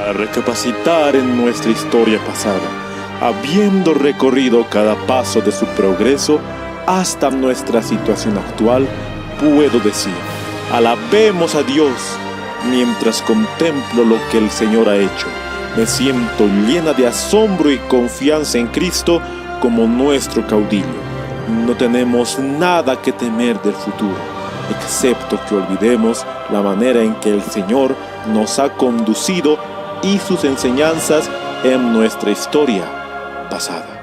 a recapacitar en nuestra historia pasada, habiendo recorrido cada paso de su progreso hasta nuestra situación actual, puedo decir, alabemos a Dios mientras contemplo lo que el Señor ha hecho. Me siento llena de asombro y confianza en Cristo como nuestro caudillo. No tenemos nada que temer del futuro, excepto que olvidemos la manera en que el Señor nos ha conducido y sus enseñanzas en nuestra historia pasada.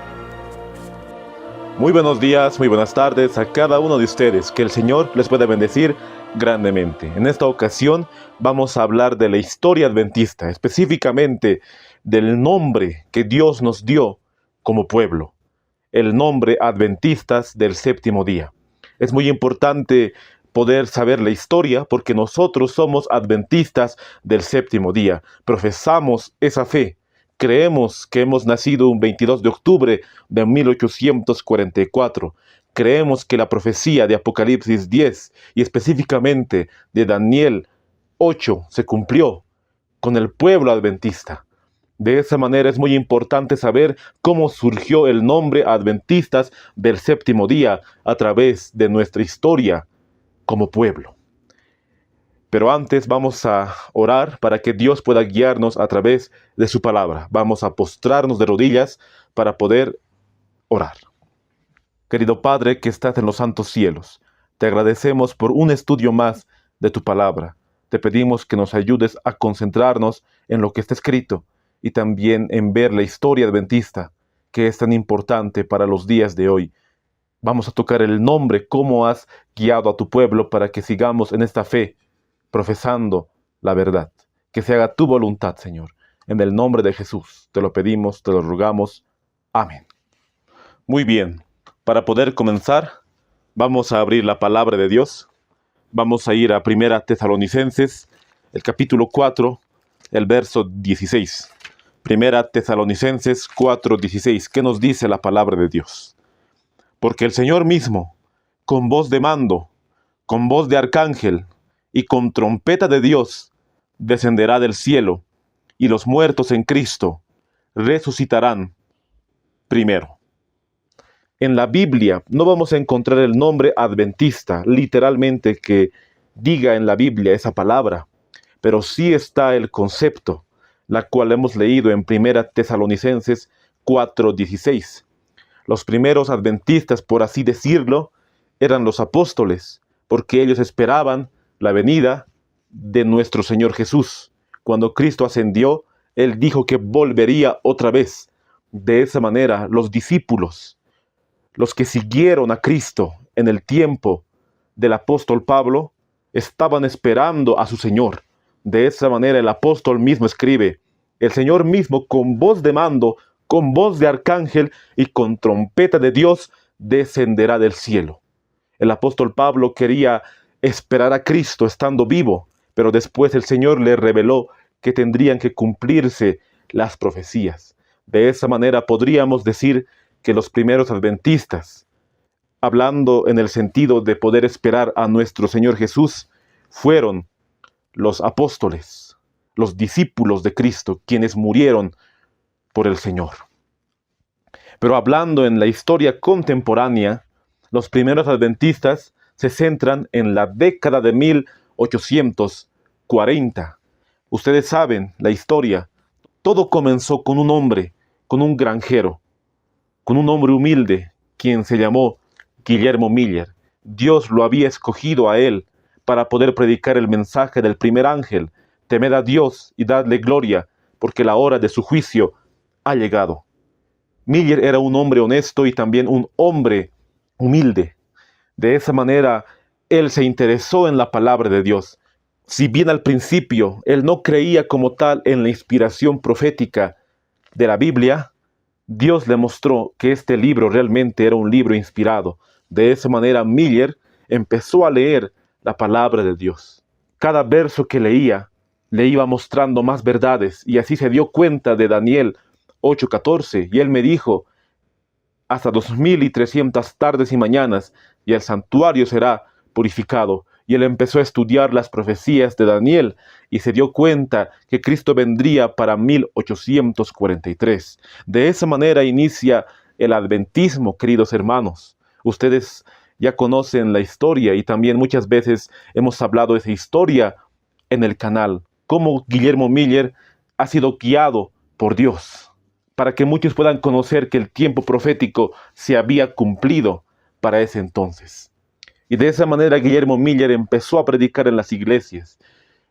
Muy buenos días, muy buenas tardes a cada uno de ustedes. Que el Señor les pueda bendecir grandemente. En esta ocasión vamos a hablar de la historia adventista, específicamente del nombre que Dios nos dio como pueblo, el nombre adventistas del séptimo día. Es muy importante poder saber la historia porque nosotros somos adventistas del séptimo día, profesamos esa fe. Creemos que hemos nacido un 22 de octubre de 1844. Creemos que la profecía de Apocalipsis 10 y específicamente de Daniel 8 se cumplió con el pueblo adventista. De esa manera es muy importante saber cómo surgió el nombre adventistas del séptimo día a través de nuestra historia como pueblo. Pero antes vamos a orar para que Dios pueda guiarnos a través de su palabra. Vamos a postrarnos de rodillas para poder orar. Querido Padre que estás en los santos cielos, te agradecemos por un estudio más de tu palabra. Te pedimos que nos ayudes a concentrarnos en lo que está escrito y también en ver la historia adventista, que es tan importante para los días de hoy. Vamos a tocar el nombre, cómo has guiado a tu pueblo para que sigamos en esta fe, profesando la verdad. Que se haga tu voluntad, Señor. En el nombre de Jesús te lo pedimos, te lo rogamos. Amén. Muy bien, para poder comenzar, vamos a abrir la palabra de Dios. Vamos a ir a 1 Tesalonicenses, el capítulo 4, el verso 16. 1 Tesalonicenses 4:16. ¿Qué nos dice la palabra de Dios? Porque el Señor mismo, con voz de mando, con voz de arcángel, y con trompeta de Dios descenderá del cielo, y los muertos en Cristo resucitarán primero. En la Biblia no vamos a encontrar el nombre adventista, literalmente que diga en la Biblia esa palabra, pero sí está el concepto, la cual hemos leído en 1 Tesalonicenses 4:16. Los primeros adventistas, por así decirlo, eran los apóstoles, porque ellos esperaban la venida de nuestro Señor Jesús. Cuando Cristo ascendió, Él dijo que volvería otra vez. De esa manera, los discípulos, los que siguieron a Cristo en el tiempo del apóstol Pablo, estaban esperando a su Señor. De esa manera, el apóstol mismo escribe, el Señor mismo con voz de mando, con voz de arcángel y con trompeta de Dios descenderá del cielo. El apóstol Pablo quería esperar a Cristo estando vivo, pero después el Señor le reveló que tendrían que cumplirse las profecías. De esa manera podríamos decir que los primeros adventistas, hablando en el sentido de poder esperar a nuestro Señor Jesús, fueron los apóstoles, los discípulos de Cristo, quienes murieron por el Señor. Pero hablando en la historia contemporánea, los primeros adventistas se centran en la década de 1840. Ustedes saben la historia. Todo comenzó con un hombre, con un granjero, con un hombre humilde, quien se llamó Guillermo Miller. Dios lo había escogido a él para poder predicar el mensaje del primer ángel. Temed a Dios y dadle gloria, porque la hora de su juicio ha llegado. Miller era un hombre honesto y también un hombre humilde. De esa manera, él se interesó en la palabra de Dios. Si bien al principio él no creía como tal en la inspiración profética de la Biblia, Dios le mostró que este libro realmente era un libro inspirado. De esa manera, Miller empezó a leer la palabra de Dios. Cada verso que leía le iba mostrando más verdades, y así se dio cuenta de Daniel 8:14, y él me dijo, hasta 2300 tardes y mañanas, y el santuario será purificado. y él empezó a estudiar las profecías de Daniel y se dio cuenta que Cristo vendría para 1843. De esa manera inicia el adventismo, queridos hermanos. Ustedes ya conocen la historia y también muchas veces hemos hablado de esa historia en el canal, cómo Guillermo Miller ha sido guiado por Dios, para que muchos puedan conocer que el tiempo profético se había cumplido para ese entonces. Y de esa manera Guillermo Miller empezó a predicar en las iglesias.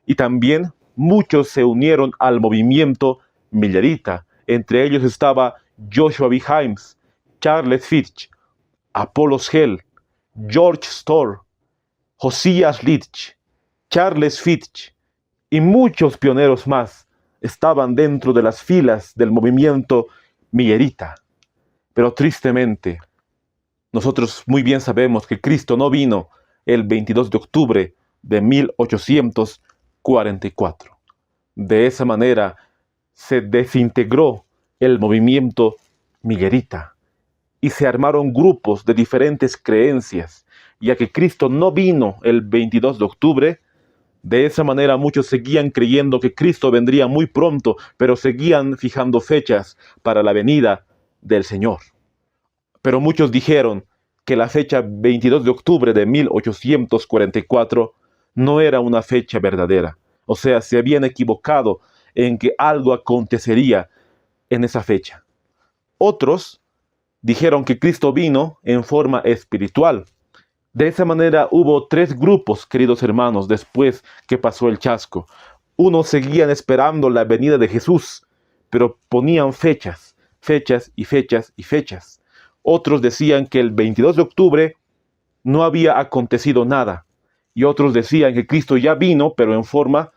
Y también muchos se unieron al movimiento millerita. Entre ellos estaba Joshua B. Himes, Charles Fitch, Apollos Hell, George Storr, Josias Litch, Charles Fitch y muchos pioneros más estaban dentro de las filas del movimiento millerita. Pero tristemente, nosotros muy bien sabemos que Cristo no vino el 22 de octubre de 1844. De esa manera se desintegró el movimiento millerita y se armaron grupos de diferentes creencias, ya que Cristo no vino el 22 de octubre. De esa manera muchos seguían creyendo que Cristo vendría muy pronto, pero seguían fijando fechas para la venida del Señor. Pero muchos dijeron que la fecha 22 de octubre de 1844 no era una fecha verdadera. O sea, se habían equivocado en que algo acontecería en esa fecha. Otros dijeron que Cristo vino en forma espiritual. De esa manera hubo tres grupos, queridos hermanos, después que pasó el chasco. Unos seguían esperando la venida de Jesús, pero ponían fechas y fechas y fechas. Otros decían que el 22 de octubre no había acontecido nada. Y otros decían que Cristo ya vino, pero en forma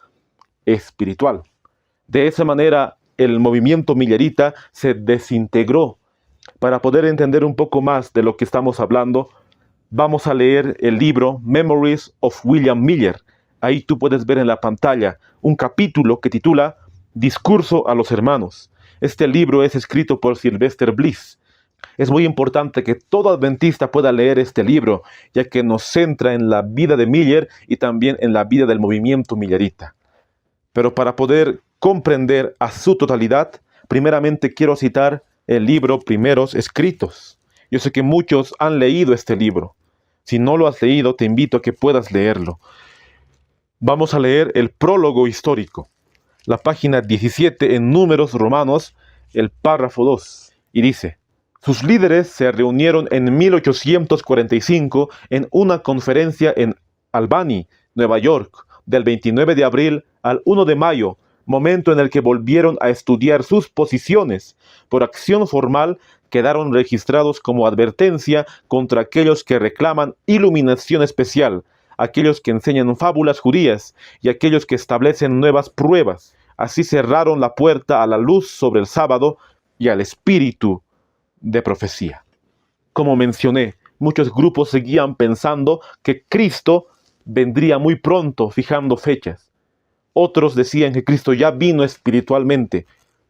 espiritual. De esa manera, el movimiento millerita se desintegró. Para poder entender un poco más de lo que estamos hablando, vamos a leer el libro Memories of William Miller. Ahí tú puedes ver en la pantalla un capítulo que titula Discurso a los Hermanos. Este libro es escrito por Sylvester Bliss. Es muy importante que todo adventista pueda leer este libro, ya que nos centra en la vida de Miller y también en la vida del movimiento millerita. Pero para poder comprender a su totalidad, primeramente quiero citar el libro Primeros Escritos. Yo sé que muchos han leído este libro. Si no lo has leído, te invito a que puedas leerlo. Vamos a leer el prólogo histórico, la página 17 en Números Romanos, el párrafo 2, y dice: sus líderes se reunieron en 1845 en una conferencia en Albany, Nueva York, del 29 de abril al 1 de mayo, momento en el que volvieron a estudiar sus posiciones. Por acción formal, quedaron registrados como advertencia contra aquellos que reclaman iluminación especial, aquellos que enseñan fábulas judías y aquellos que establecen nuevas pruebas. Así cerraron la puerta a la luz sobre el sábado y al espíritu de profecía. Como mencioné, muchos grupos seguían pensando que Cristo vendría muy pronto, fijando fechas. Otros decían que Cristo ya vino espiritualmente.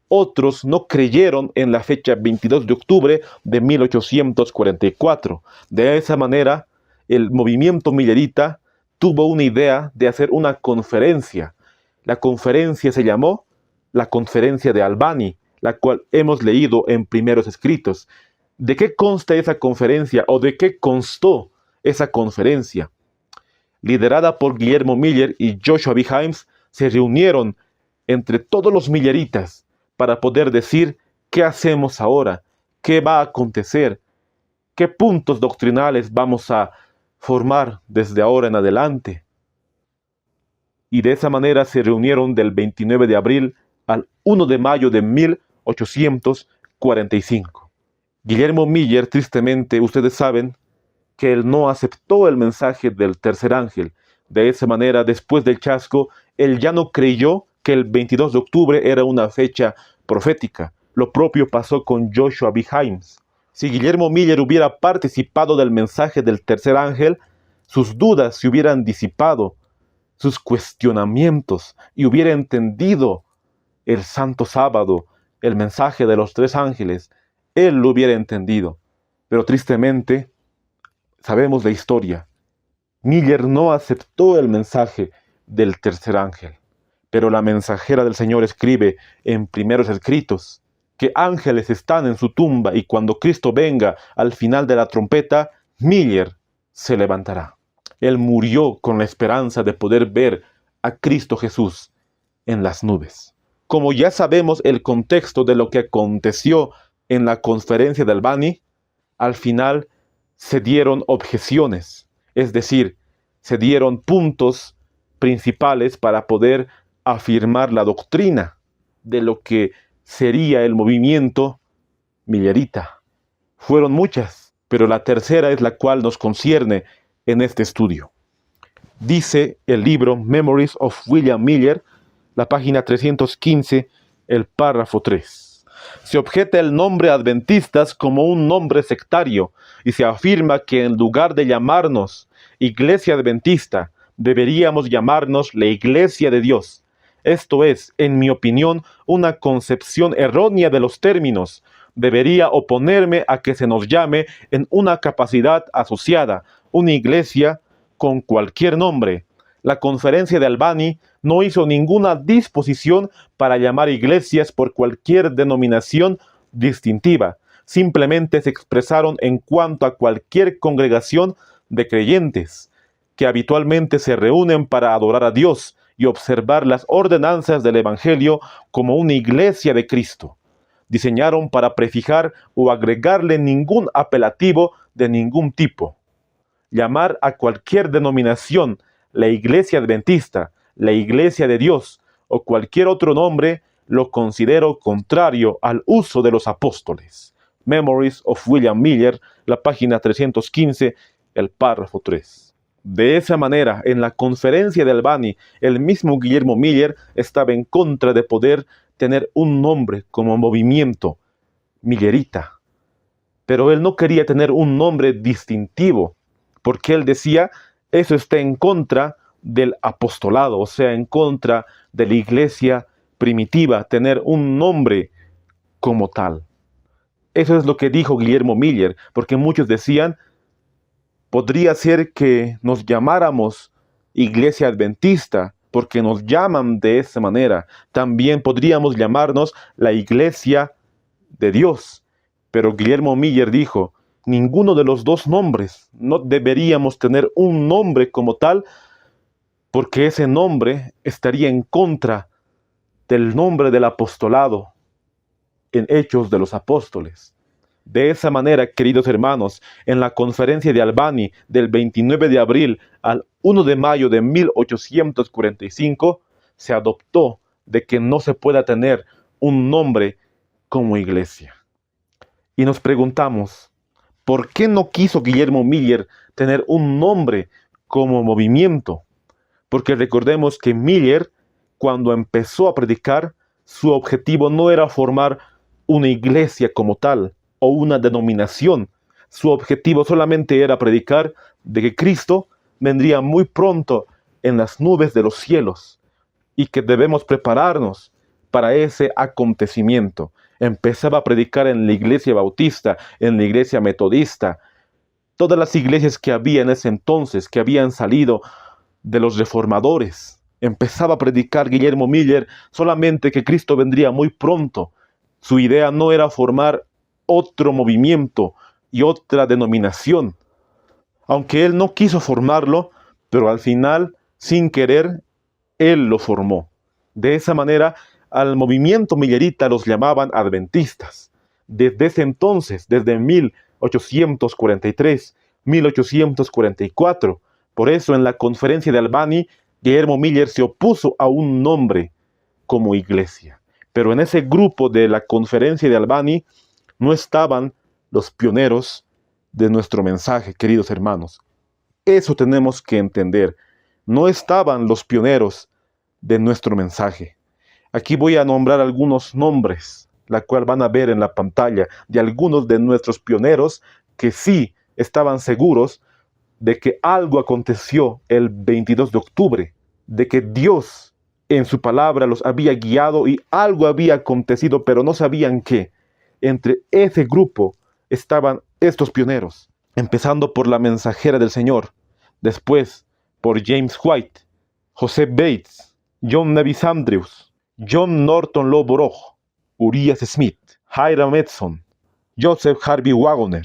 Otros no creyeron en la fecha 22 de octubre de 1844. De esa manera, el movimiento millerita tuvo una idea de hacer una conferencia. La conferencia se llamó la Conferencia de Albany, la cual hemos leído en Primeros Escritos. ¿De qué consta esa conferencia o de qué constó esa conferencia? Liderada por Guillermo Miller y Joshua B. Himes, se reunieron entre todos los milleritas para poder decir qué hacemos ahora, qué va a acontecer, qué puntos doctrinales vamos a formar desde ahora en adelante. Y de esa manera se reunieron del 29 de abril al 1 de mayo de 1845. Guillermo Miller, tristemente, ustedes saben que él no aceptó el mensaje del tercer ángel. De esa manera, después del chasco, él ya no creyó que el 22 de octubre era una fecha profética. Lo propio pasó con Joshua B. Himes. Si Guillermo Miller hubiera participado del mensaje del tercer ángel, sus dudas se hubieran disipado, sus cuestionamientos, y hubiera entendido el santo sábado, el mensaje de los tres ángeles. Él lo hubiera entendido. Pero tristemente, sabemos la historia. Miller no aceptó el mensaje del tercer ángel, pero la mensajera del Señor escribe en Primeros Escritos que ángeles están en su tumba y cuando Cristo venga al final de la trompeta, Miller se levantará. Él murió con la esperanza de poder ver a Cristo Jesús en las nubes. Como ya sabemos el contexto de lo que aconteció en la conferencia de Albany, al final se dieron objeciones, es decir, se dieron puntos principales para poder afirmar la doctrina de lo que sería el movimiento millerita. Fueron muchas, pero la tercera es la cual nos concierne en este estudio. Dice el libro Memories of William Miller, la página 315, el párrafo 3. Se objeta el nombre adventistas como un nombre sectario y se afirma que en lugar de llamarnos Iglesia Adventista, deberíamos llamarnos la Iglesia de Dios. Esto es, en mi opinión, una concepción errónea de los términos. Debería oponerme a que se nos llame en una capacidad asociada, una iglesia con cualquier nombre. La conferencia de Albany no hizo ninguna disposición para llamar iglesias por cualquier denominación distintiva. Simplemente se expresaron en cuanto a cualquier congregación de creyentes que habitualmente se reúnen para adorar a Dios y observar las ordenanzas del Evangelio como una iglesia de Cristo. Diseñaron para prefijar o agregarle ningún apelativo de ningún tipo. Llamar a cualquier denominación la Iglesia Adventista, la Iglesia de Dios o cualquier otro nombre lo considero contrario al uso de los apóstoles. Memories of William Miller, la página 315, el párrafo 3. De esa manera, en la conferencia de Albany, el mismo Guillermo Miller estaba en contra de poder tener un nombre como movimiento millerita. Pero él no quería tener un nombre distintivo, porque él decía, eso está en contra del apostolado, o sea, en contra de la iglesia primitiva, tener un nombre como tal. Eso es lo que dijo Guillermo Miller, porque muchos decían, podría ser que nos llamáramos Iglesia Adventista, porque nos llaman de esa manera. También podríamos llamarnos la Iglesia de Dios. Pero Guillermo Miller dijo, ninguno de los dos nombres, no deberíamos tener un nombre como tal, porque ese nombre estaría en contra del nombre del apostolado en Hechos de los Apóstoles. De esa manera, queridos hermanos, en la conferencia de Albany del 29 de abril al 1 de mayo de 1845, se adoptó de que no se pueda tener un nombre como iglesia. Y nos preguntamos, ¿por qué no quiso Guillermo Miller tener un nombre como movimiento? Porque recordemos que Miller, cuando empezó a predicar, su objetivo no era formar una iglesia como tal, o una denominación. Su objetivo solamente era predicar de que Cristo vendría muy pronto en las nubes de los cielos y que debemos prepararnos para ese acontecimiento. Empezaba a predicar en la iglesia bautista, en la iglesia metodista, todas las iglesias que había en ese entonces, que habían salido de los reformadores. Empezaba a predicar Guillermo Miller solamente que Cristo vendría muy pronto. Su idea no era formar otro movimiento y otra denominación, aunque él no quiso formarlo, pero al final, sin querer, él lo formó. De esa manera, al movimiento millerita los llamaban adventistas. Desde ese entonces, desde 1843, 1844, por eso en la conferencia de Albany, Guillermo Miller se opuso a un nombre como iglesia. Pero en ese grupo de la conferencia de Albany, no estaban los pioneros de nuestro mensaje, queridos hermanos. Eso tenemos que entender. No estaban los pioneros de nuestro mensaje. Aquí voy a nombrar algunos nombres, la cual van a ver en la pantalla, de algunos de nuestros pioneros que sí estaban seguros de que algo aconteció el 22 de octubre, de que Dios en su palabra los había guiado y algo había acontecido, pero no sabían qué. Entre ese grupo estaban estos pioneros, empezando por la mensajera del Señor, después por James White, Joseph Bates, John Nevis Andrews, John Norton Low Borough, Uriah Smith, Hiram Edson, Joseph Harvey Wagoner,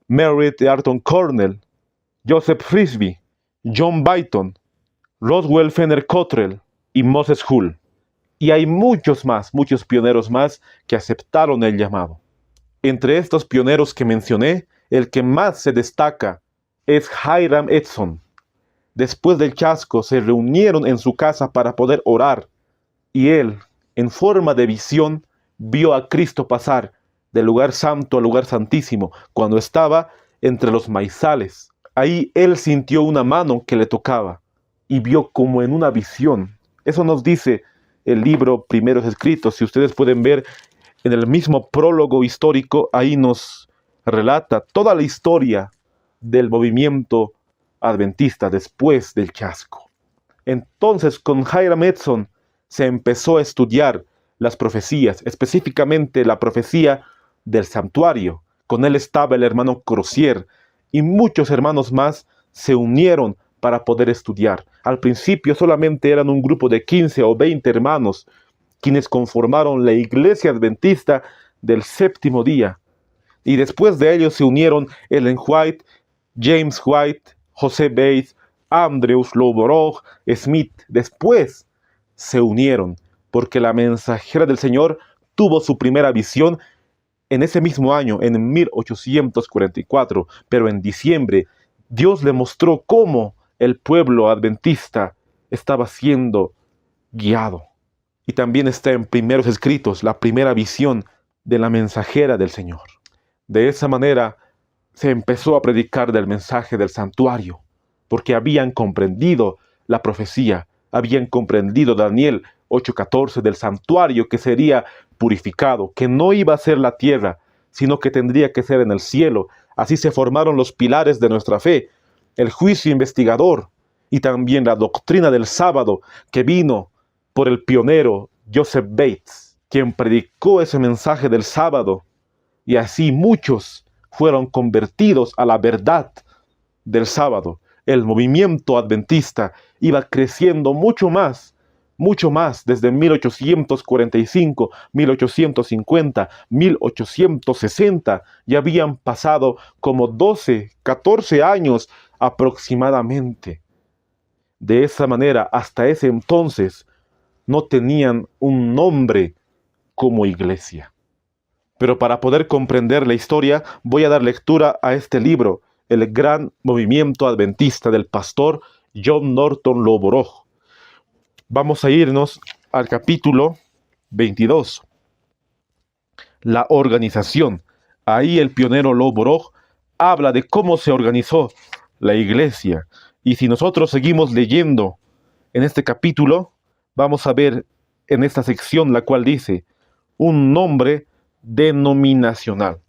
Merritt Arton Cornell, Joseph Frisbee, John Byton, Roswell Fenner Cottrell y Moses Hull. Y hay muchos más, muchos pioneros más que aceptaron el llamado. Entre estos pioneros que mencioné, el que más se destaca es Hiram Edson. Después del chasco se reunieron en su casa para poder orar, y él, en forma de visión, vio a Cristo pasar del lugar santo al lugar santísimo cuando estaba entre los maizales. Ahí él sintió una mano que le tocaba y vio como en una visión. Eso nos dice el libro Primeros Escritos. Si ustedes pueden ver en el mismo prólogo histórico, ahí nos relata toda la historia del movimiento adventista después del chasco. Entonces, con Hiram Edson se empezó a estudiar las profecías, específicamente la profecía del santuario. Con él estaba el hermano Crozier y muchos hermanos más se unieron para poder estudiar. Al principio solamente eran un grupo de 15 o 20 hermanos quienes conformaron la iglesia adventista del séptimo día. Y después de ellos se unieron Ellen White, James White, José Bates, Andrews Low Borough, Smith. Después se unieron porque la mensajera del Señor tuvo su primera visión en ese mismo año, en 1844, pero en diciembre Dios le mostró cómo el pueblo adventista estaba siendo guiado. Y también está en Primeros Escritos la primera visión de la mensajera del Señor. De esa manera se empezó a predicar del mensaje del santuario, porque habían comprendido la profecía, habían comprendido Daniel 8:14 del santuario que sería purificado, que no iba a ser la tierra, sino que tendría que ser en el cielo. Así se formaron los pilares de nuestra fe, el juicio investigador y también la doctrina del sábado que vino por el pionero Joseph Bates, quien predicó ese mensaje del sábado, y así muchos fueron convertidos a la verdad del sábado. El movimiento adventista iba creciendo mucho más desde 1845, 1850, 1860. Ya habían pasado como 12, 14 años aproximadamente. De esa manera, hasta ese entonces, no tenían un nombre como iglesia. Pero para poder comprender la historia, voy a dar lectura a este libro, El Gran Movimiento Adventista, del pastor John Norton Low Borough. Vamos a irnos al capítulo 22. La organización. Ahí el pionero Low Borough habla de cómo se organizó la iglesia. Y si nosotros seguimos leyendo en este capítulo, vamos a ver en esta sección la cual dice un nombre denominacional.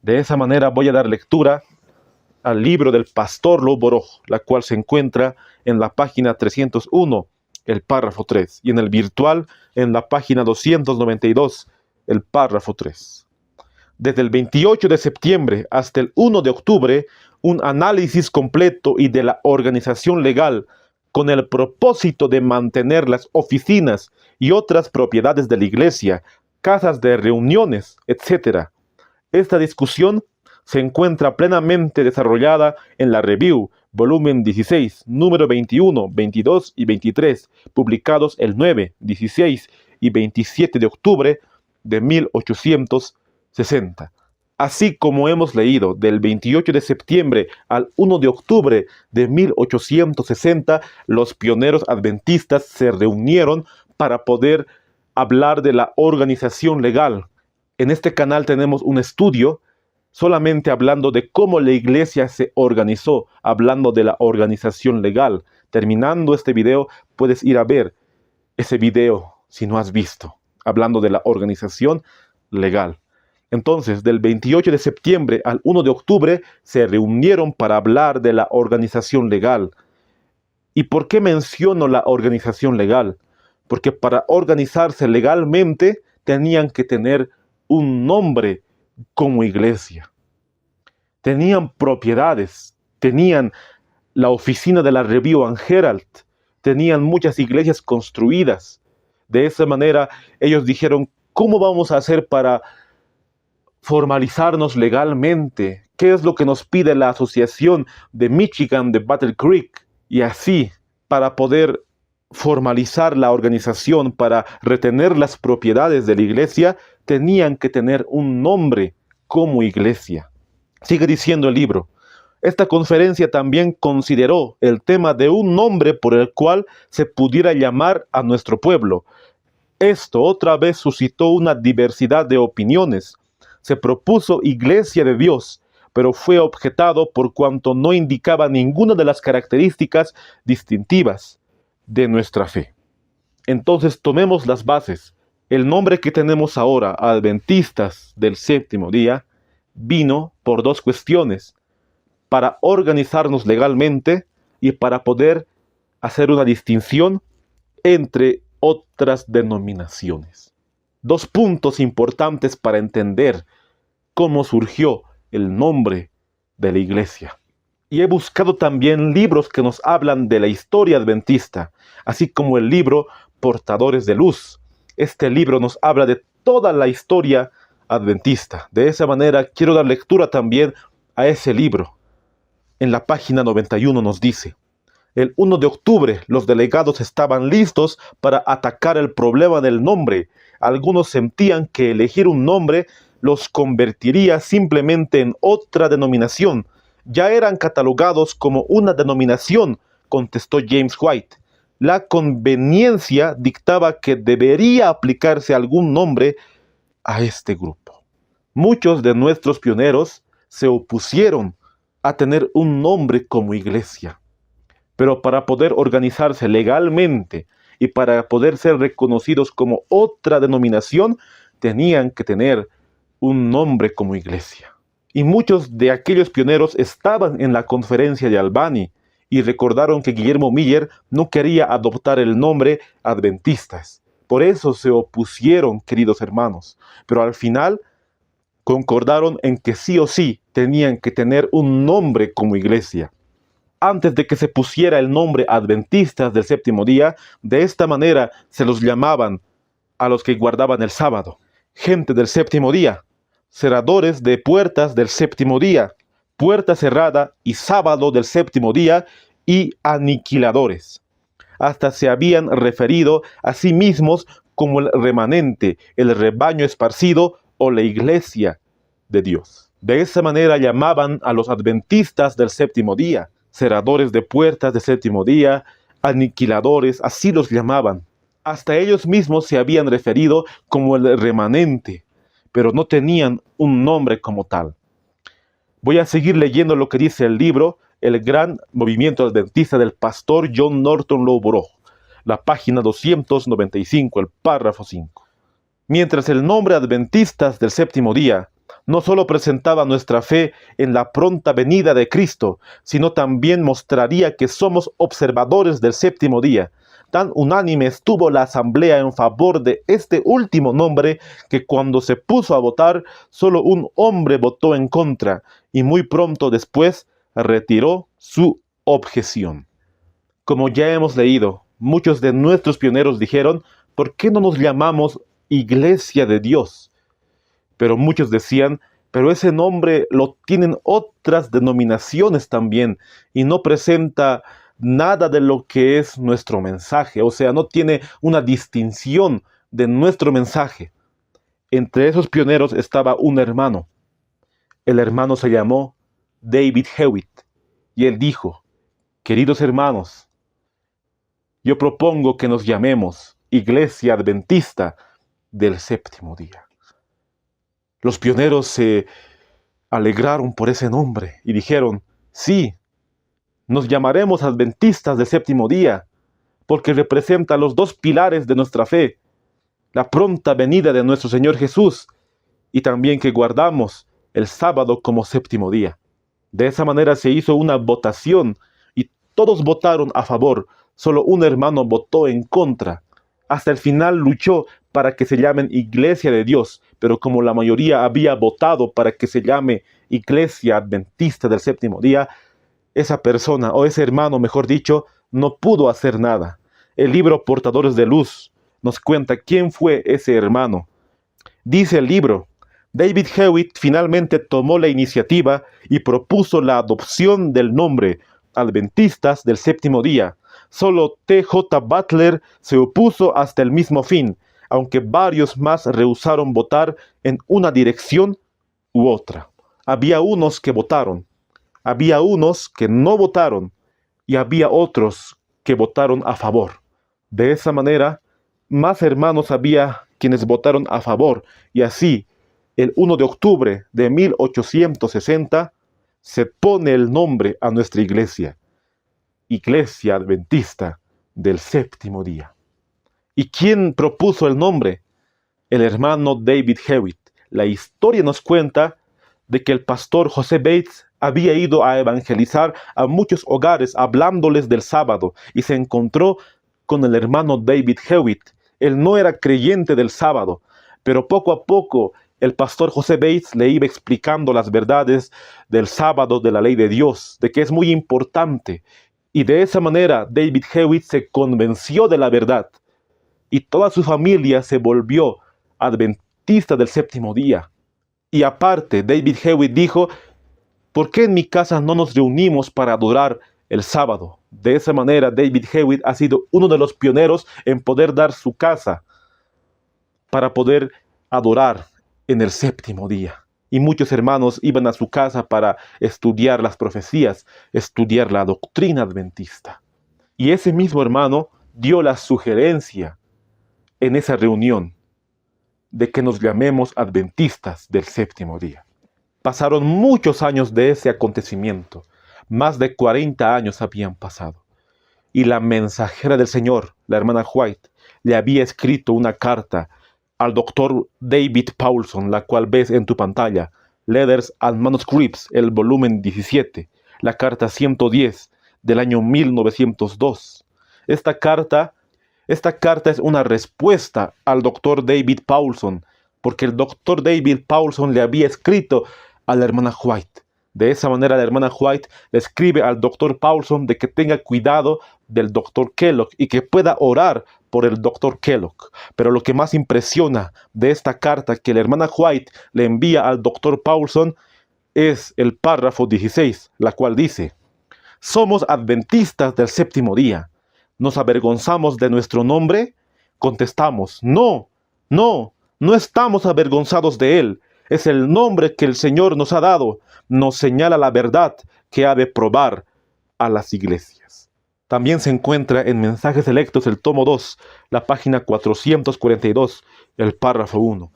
De esa manera voy a dar lectura al libro del pastor Low Borough, la cual se encuentra en la página 301, el párrafo 3, y en el virtual en la página 292, el párrafo 3. Desde el 28 de septiembre hasta el 1 de octubre, un análisis completo y de la organización legal con el propósito de mantener las oficinas y otras propiedades de la iglesia, casas de reuniones, etc. Esta discusión se encuentra plenamente desarrollada en la Review, volumen 16, número 21, 22 y 23, publicados el 9, 16 y 27 de octubre de 1860. Así como hemos leído del 28 de septiembre al 1 de octubre de 1860, los pioneros adventistas se reunieron para poder hablar de la organización legal. En este canal tenemos un estudio solamente hablando de cómo la iglesia se organizó, hablando de la organización legal. Terminando este video, puedes ir a ver ese video si no has visto, hablando de la organización legal. Entonces, del 28 de septiembre al 1 de octubre se reunieron para hablar de la organización legal. ¿Y por qué menciono la organización legal? Porque para organizarse legalmente tenían que tener un nombre como iglesia. Tenían propiedades, tenían la oficina de la Review and Herald. Tenían muchas iglesias construidas. De esa manera ellos dijeron, ¿cómo vamos a hacer para formalizarnos legalmente? ¿Qué es lo que nos pide la asociación de Michigan de Battle Creek? Y así, para poder formalizar la organización, para retener las propiedades de la iglesia, tenían que tener un nombre como iglesia. Sigue diciendo el libro. Esta conferencia también consideró el tema de un nombre por el cual se pudiera llamar a nuestro pueblo. Esto otra vez suscitó una diversidad de opiniones. Se propuso Iglesia de Dios, pero fue objetado por cuanto no indicaba ninguna de las características distintivas de nuestra fe. Entonces tomemos las bases. El nombre que tenemos ahora, Adventistas del Séptimo Día, vino por dos cuestiones: para organizarnos legalmente y para poder hacer una distinción entre otras denominaciones. Dos puntos importantes para entender cómo surgió el nombre de la iglesia. Y he buscado también libros que nos hablan de la historia adventista, así como el libro Portadores de Luz. Este libro nos habla de toda la historia adventista. De esa manera quiero dar lectura también a ese libro. En la página 91 nos dice: el 1 de octubre los delegados estaban listos para atacar el problema del nombre. Algunos sentían que elegir un nombre los convertiría simplemente en otra denominación. Ya eran catalogados como una denominación, contestó James White. La conveniencia dictaba que debería aplicarse algún nombre a este grupo. Muchos de nuestros pioneros se opusieron a tener un nombre como iglesia. Pero para poder organizarse legalmente y para poder ser reconocidos como otra denominación, tenían que tener un nombre como iglesia. Y muchos de aquellos pioneros estaban en la conferencia de Albany y recordaron que Guillermo Miller no quería adoptar el nombre Adventistas. Por eso se opusieron, queridos hermanos. Pero al final concordaron en que sí o sí tenían que tener un nombre como iglesia. Antes de que se pusiera el nombre Adventistas del Séptimo Día, de esta manera se los llamaban a los que guardaban el sábado: gente del Séptimo Día, cerradores de puertas del Séptimo Día, puerta cerrada y sábado del Séptimo Día, y aniquiladores. Hasta se habían referido a sí mismos como el remanente, el rebaño esparcido o la iglesia de Dios. De esa manera llamaban a los adventistas del Séptimo Día: cerradores de puertas del Séptimo Día, aniquiladores, así los llamaban. Hasta ellos mismos se habían referido como el remanente, pero no tenían un nombre como tal. Voy a seguir leyendo lo que dice el libro El Gran Movimiento Adventista del pastor John Norton Loughborough, la página 295, el párrafo 5. Mientras el nombre Adventistas del Séptimo Día no solo presentaba nuestra fe en la pronta venida de Cristo, sino también mostraría que somos observadores del Séptimo Día. Tan unánime estuvo la asamblea en favor de este último nombre que cuando se puso a votar, solo un hombre votó en contra y muy pronto después retiró su objeción. Como ya hemos leído, muchos de nuestros pioneros dijeron: ¿por qué no nos llamamos Iglesia de Dios? Pero muchos decían: pero ese nombre lo tienen otras denominaciones también y no presenta nada de lo que es nuestro mensaje, o sea, no tiene una distinción de nuestro mensaje. Entre esos pioneros estaba un hermano. El hermano se llamó David Hewitt y él dijo: queridos hermanos, yo propongo que nos llamemos Iglesia Adventista del Séptimo Día. Los pioneros se alegraron por ese nombre y dijeron: sí, nos llamaremos Adventistas del Séptimo Día, porque representa los dos pilares de nuestra fe: la pronta venida de nuestro Señor Jesús y también que guardamos el sábado como séptimo día. De esa manera se hizo una votación y todos votaron a favor, solo un hermano votó en contra. Hasta el final luchó para que se llamen Iglesia de Dios, pero como la mayoría había votado para que se llame Iglesia Adventista del Séptimo Día, esa persona, o ese hermano, mejor dicho, no pudo hacer nada. El libro Portadores de Luz nos cuenta quién fue ese hermano. Dice el libro: David Hewitt finalmente tomó la iniciativa y propuso la adopción del nombre Adventistas del Séptimo Día. Solo T.J. Butler se opuso hasta el mismo fin, aunque varios más rehusaron votar en una dirección u otra. Había unos que votaron, había unos que no votaron y había otros que votaron a favor. De esa manera, más hermanos había quienes votaron a favor, y así, el 1 de octubre de 1860, se pone el nombre a nuestra iglesia, Iglesia Adventista del Séptimo Día. ¿Y quién propuso el nombre? El hermano David Hewitt. La historia nos cuenta de que el pastor José Bates había ido a evangelizar a muchos hogares hablándoles del sábado y se encontró con el hermano David Hewitt. Él no era creyente del sábado, pero poco a poco el pastor José Bates le iba explicando las verdades del sábado, de la ley de Dios, de que es muy importante. Y de esa manera David Hewitt se convenció de la verdad y toda su familia se volvió adventista del séptimo día. Y aparte, David Hewitt dijo: ¿por qué en mi casa no nos reunimos para adorar el sábado? De esa manera, David Hewitt ha sido uno de los pioneros en poder dar su casa para poder adorar en el séptimo día. Y muchos hermanos iban a su casa para estudiar las profecías, estudiar la doctrina adventista. Y ese mismo hermano dio la sugerencia en esa reunión de que nos llamemos adventistas del séptimo día. Pasaron muchos años de ese acontecimiento. Más de 40 años habían pasado. Y la mensajera del Señor, la hermana White, le había escrito una carta al doctor David Paulson, la cual ves en tu pantalla, Letters and Manuscripts, el volumen 17, la carta 110 del año 1902. Esta carta es una respuesta al doctor David Paulson, porque el doctor David Paulson le había escrito a la hermana White. De esa manera la hermana White le escribe al doctor Paulson de que tenga cuidado del doctor Kellogg y que pueda orar por el doctor Kellogg. Pero lo que más impresiona de esta carta que la hermana White le envía al doctor Paulson es el párrafo 16, la cual dice: somos adventistas del séptimo día. ¿Nos avergonzamos de nuestro nombre? Contestamos: no estamos avergonzados de él. Es el nombre que el Señor nos ha dado. Nos señala la verdad que ha de probar a las iglesias. También se encuentra en Mensajes Selectos, el tomo 2, la página 442, el párrafo 1.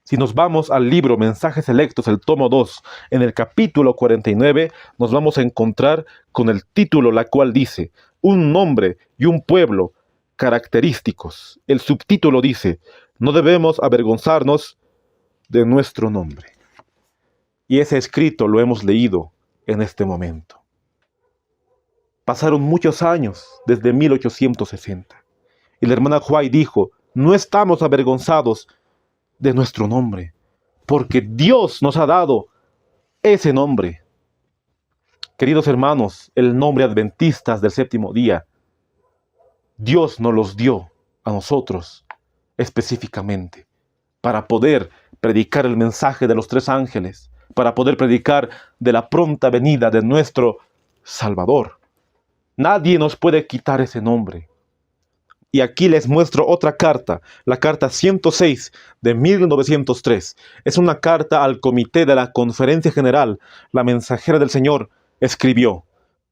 Si nos vamos al libro Mensajes Selectos, el tomo 2, en el capítulo 49, nos vamos a encontrar con el título, la cual dice: un nombre y un pueblo característicos. El subtítulo dice: no debemos avergonzarnos de nuestro nombre. Y ese escrito lo hemos leído en este momento. Pasaron muchos años desde 1860. Y la hermana White dijo: no estamos avergonzados de nuestro nombre, porque Dios nos ha dado ese nombre. Queridos hermanos, el nombre adventistas del séptimo día, Dios nos los dio a nosotros específicamente para poder predicar el mensaje de los tres ángeles, para poder predicar de la pronta venida de nuestro Salvador. Nadie nos puede quitar ese nombre. Y aquí les muestro otra carta, la carta 106 de 1903. Es una carta al comité de la Conferencia General. La mensajera del Señor escribió: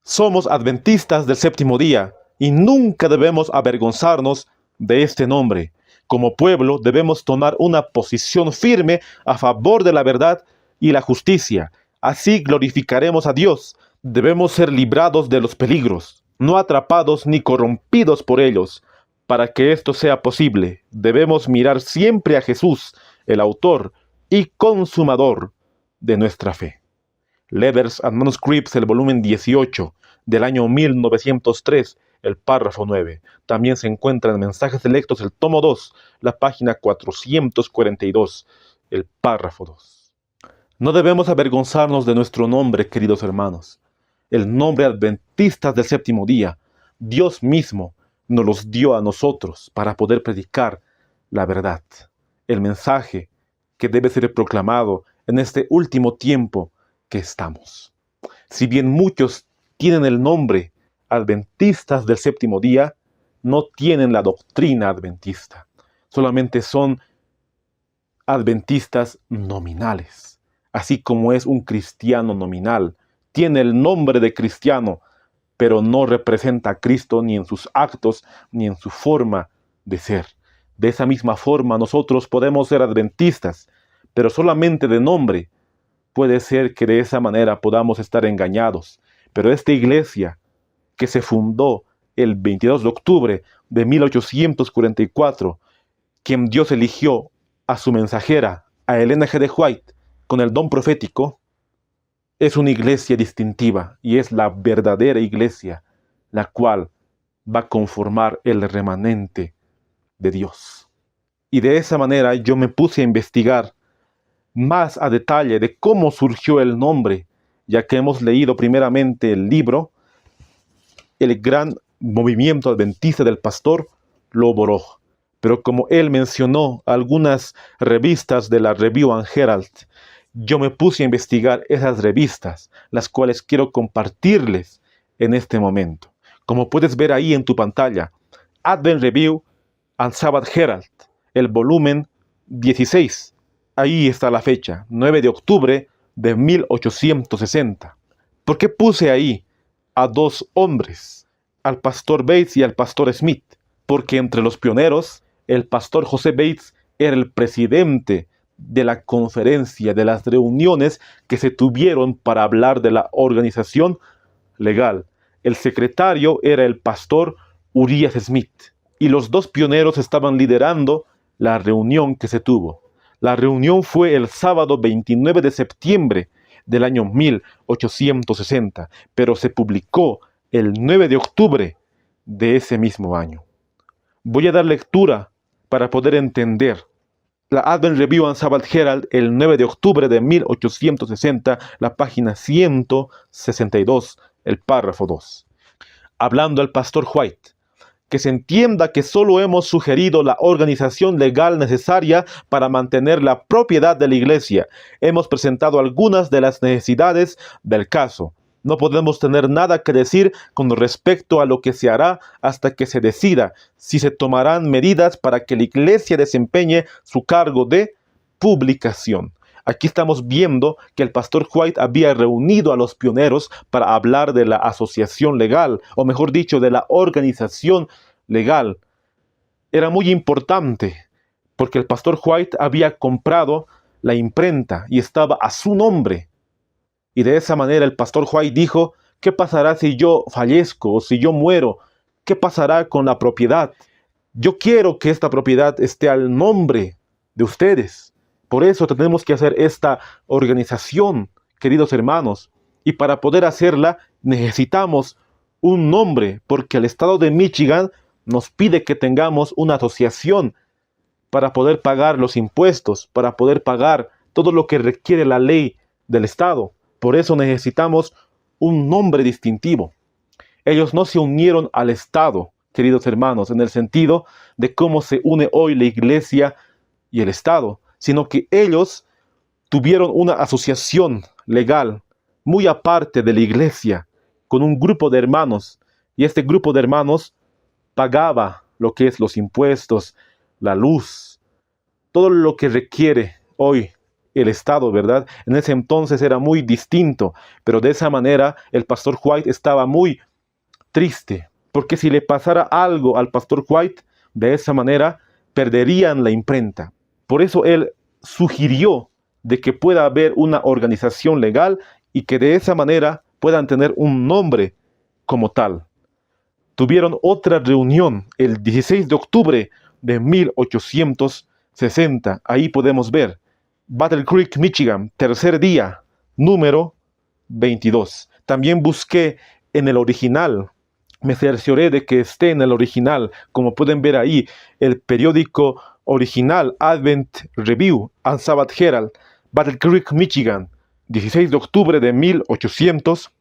somos adventistas del séptimo día y nunca debemos avergonzarnos de este nombre. Como pueblo debemos tomar una posición firme a favor de la verdad y la justicia. Así glorificaremos a Dios. Debemos ser librados de los peligros, no atrapados ni corrompidos por ellos. Para que esto sea posible, debemos mirar siempre a Jesús, el autor y consumador de nuestra fe. Letters and Manuscripts, el volumen 18, del año 1903, el párrafo 9. También se encuentra en Mensajes Selectos, el tomo 2, la página 442, el párrafo 2. No debemos avergonzarnos de nuestro nombre, queridos hermanos. el nombre Adventistas del Séptimo Día. Dios mismo nos los dio a nosotros para poder predicar la verdad, el mensaje que debe ser proclamado en este último tiempo que estamos. Si bien muchos tienen el nombre Adventistas del Séptimo Día, no tienen la doctrina adventista. Solamente son adventistas nominales. Así como es un cristiano nominal. Tiene el nombre de cristiano, pero no representa a Cristo ni en sus actos, ni en su forma de ser. De esa misma forma nosotros podemos ser adventistas, pero solamente de nombre. Puede ser que de esa manera podamos estar engañados. Pero esta iglesia que se fundó el 22 de octubre de 1844, quien Dios eligió a su mensajera, a Ellen G. White, con el don profético, es una iglesia distintiva y es la verdadera iglesia, la cual va a conformar el remanente de Dios. Y de esa manera yo me puse a investigar más a detalle de cómo surgió el nombre, ya que hemos leído primeramente el libro, El Gran Movimiento Adventista del Pastor Lobo Rojo. Pero como él mencionó algunas revistas de la Review and Herald, yo me puse a investigar esas revistas, las cuales quiero compartirles en este momento. Como puedes ver ahí en tu pantalla, Advent Review and Sabbath Herald, el volumen 16. Ahí está la fecha, 9 de octubre de 1860. ¿Por qué puse ahí a dos hombres, al pastor Bates y al pastor Smith? Porque entre los pioneros, el pastor José Bates era el presidente de la conferencia, de las reuniones que se tuvieron para hablar de la organización legal. El secretario era el pastor Urias Smith. Y los dos pioneros estaban liderando la reunión que se tuvo. La reunión fue el sábado 29 de septiembre del año 1860, pero se publicó el 9 de octubre de ese mismo año. Voy a dar lectura para poder entender. La Advent Review and Sabbath Herald, el 9 de octubre de 1860, la página 162, el párrafo 2. Hablando al pastor White, que se entienda que solo hemos sugerido la organización legal necesaria para mantener la propiedad de la iglesia. Hemos presentado algunas de las necesidades del caso. No podemos tener nada que decir con respecto a lo que se hará hasta que se decida si se tomarán medidas para que la iglesia desempeñe su cargo de publicación. Aquí estamos viendo que el pastor White había reunido a los pioneros para hablar de la asociación legal, o mejor dicho, de la organización legal. Era muy importante porque el pastor White había comprado la imprenta y estaba a su nombre. Y de esa manera el pastor White dijo, ¿qué pasará si yo fallezco o si yo muero? ¿Qué pasará con la propiedad? Yo quiero que esta propiedad esté al nombre de ustedes. Por eso tenemos que hacer esta organización, queridos hermanos. Y para poder hacerla necesitamos un nombre, porque el estado de Michigan nos pide que tengamos una asociación para poder pagar los impuestos, para poder pagar todo lo que requiere la ley del estado. Por eso necesitamos un nombre distintivo. Ellos no se unieron al Estado, queridos hermanos, en el sentido de cómo se une hoy la iglesia y el Estado, sino que ellos tuvieron una asociación legal muy aparte de la iglesia, con un grupo de hermanos, y este grupo de hermanos pagaba lo que es los impuestos, la luz, todo lo que requiere hoy el Estado, ¿verdad? En ese entonces era muy distinto, pero de esa manera el pastor White estaba muy triste, porque si le pasara algo al pastor White, de esa manera perderían la imprenta. Por eso él sugirió de que pueda haber una organización legal y que de esa manera puedan tener un nombre como tal. Tuvieron otra reunión el 16 de octubre de 1860. Ahí podemos ver Battle Creek, Michigan, tercer día, número 22. También busqué en el original, me cercioré de que esté en el original. Como pueden ver ahí, el periódico original, Advent Review and Sabbath Herald, Battle Creek, Michigan, 16 de octubre de 1860.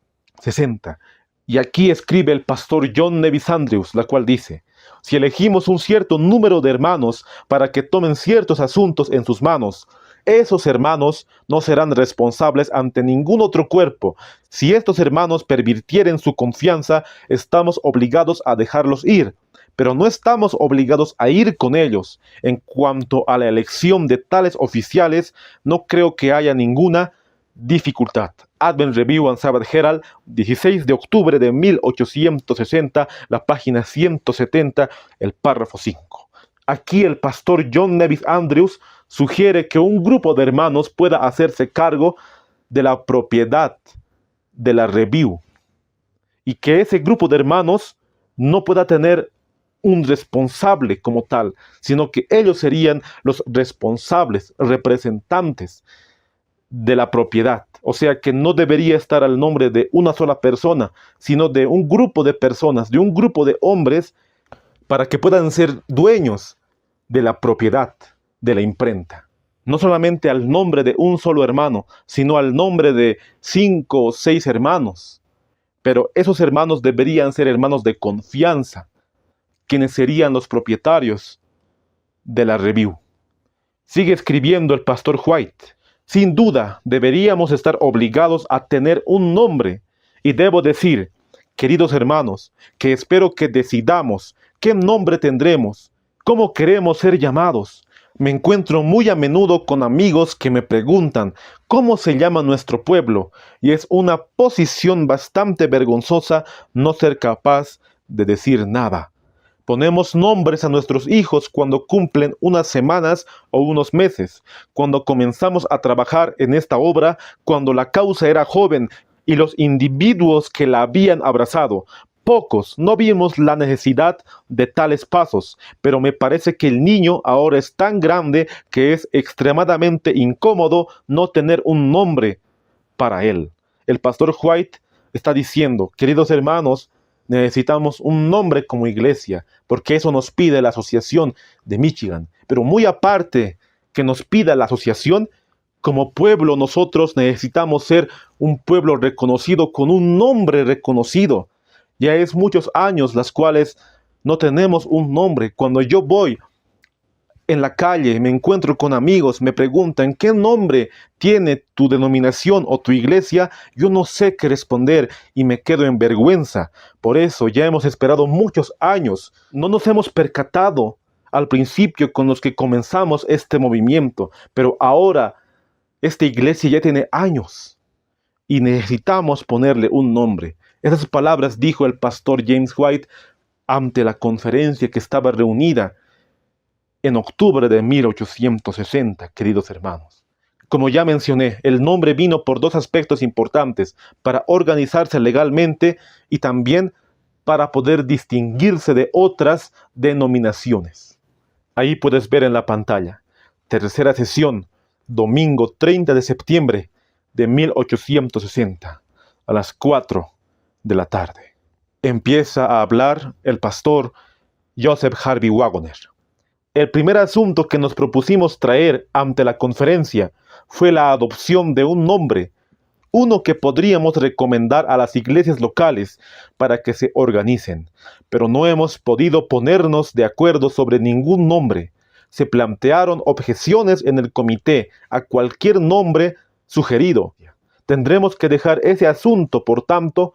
60. Y aquí escribe el pastor John Nevis Andrews, la cual dice: si elegimos un cierto número de hermanos para que tomen ciertos asuntos en sus manos, esos hermanos no serán responsables ante ningún otro cuerpo. Si estos hermanos pervirtieren su confianza, estamos obligados a dejarlos ir, pero no estamos obligados a ir con ellos. En cuanto a la elección de tales oficiales, no creo que haya ninguna dificultad. Advent Review and Sabbath Herald, 16 de octubre de 1860, la página 170, el párrafo 5. Aquí el pastor John Nevis Andrews sugiere que un grupo de hermanos pueda hacerse cargo de la propiedad de la Review y que ese grupo de hermanos no pueda tener un responsable como tal, sino que ellos serían los responsables, representantes de la propiedad. O sea que no debería estar al nombre de una sola persona, sino de un grupo de personas, de un grupo de hombres, para que puedan ser dueños de la propiedad de la imprenta. No solamente al nombre de un solo hermano, sino al nombre de 5 o 6 hermanos. Pero esos hermanos deberían ser hermanos de confianza, quienes serían los propietarios de la Review. Sigue escribiendo el pastor White: sin duda, deberíamos estar obligados a tener un nombre. Y debo decir, queridos hermanos, que espero que decidamos qué nombre tendremos, cómo queremos ser llamados. Me encuentro muy a menudo con amigos que me preguntan cómo se llama nuestro pueblo, y es una posición bastante vergonzosa no ser capaz de decir nada. Ponemos nombres a nuestros hijos cuando cumplen unas semanas o unos meses, cuando comenzamos a trabajar en esta obra, cuando la causa era joven y los individuos que la habían abrazado. Pocos no vimos la necesidad de tales pasos, pero me parece que el niño ahora es tan grande que es extremadamente incómodo no tener un nombre para él. El pastor White está diciendo: queridos hermanos, necesitamos un nombre como iglesia, porque eso nos pide la Asociación de Michigan. Pero muy aparte que nos pida la asociación, como pueblo nosotros necesitamos ser un pueblo reconocido con un nombre reconocido. Ya es muchos años las cuales no tenemos un nombre. Cuando yo voy en la calle, me encuentro con amigos, me preguntan ¿qué nombre tiene tu denominación o tu iglesia? Yo no sé qué responder y me quedo en vergüenza. Por eso ya hemos esperado muchos años. No nos hemos percatado al principio con los que comenzamos este movimiento, pero ahora esta iglesia ya tiene años y necesitamos ponerle un nombre. Esas palabras dijo el pastor James White ante la conferencia que estaba reunida en octubre de 1860, queridos hermanos. Como ya mencioné, el nombre vino por dos aspectos importantes: para organizarse legalmente y también para poder distinguirse de otras denominaciones. Ahí puedes ver en la pantalla: tercera sesión, domingo 30 de septiembre de 1860, a las 4 de la tarde. Empieza a hablar el pastor Joseph Harvey Wagoner. El primer asunto que nos propusimos traer ante la conferencia fue la adopción de un nombre, uno que podríamos recomendar a las iglesias locales para que se organicen, pero no hemos podido ponernos de acuerdo sobre ningún nombre. Se plantearon objeciones en el comité a cualquier nombre sugerido. Tendremos que dejar ese asunto, por tanto,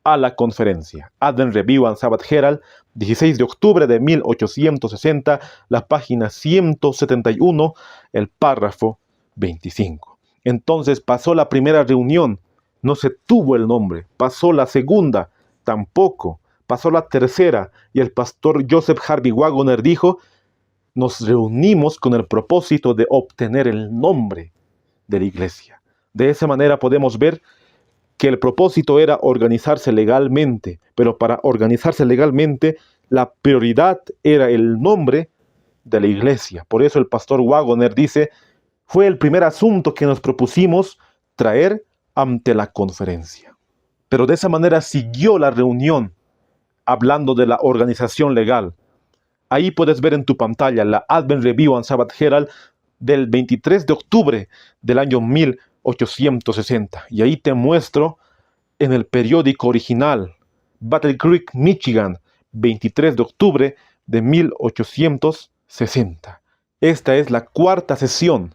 a la conferencia. Advent Review and Sabbath Herald, 16 de octubre de 1860, la página 171, el párrafo 25. Entonces pasó la primera reunión, no se tuvo el nombre. Pasó la segunda, tampoco. Pasó la tercera, y el pastor Joseph Harvey Wagoner dijo: nos reunimos con el propósito de obtener el nombre de la iglesia. De esa manera podemos ver que el propósito era organizarse legalmente, pero para organizarse legalmente, la prioridad era el nombre de la iglesia. Por eso el pastor Wagoner dice: fue el primer asunto que nos propusimos traer ante la conferencia. Pero de esa manera siguió la reunión, hablando de la organización legal. Ahí puedes ver en tu pantalla la Advent Review and Sabbath Herald del 23 de octubre del año 1860. Y ahí te muestro en el periódico original, Battle Creek, Michigan, 23 de octubre de 1860. Esta es la cuarta sesión,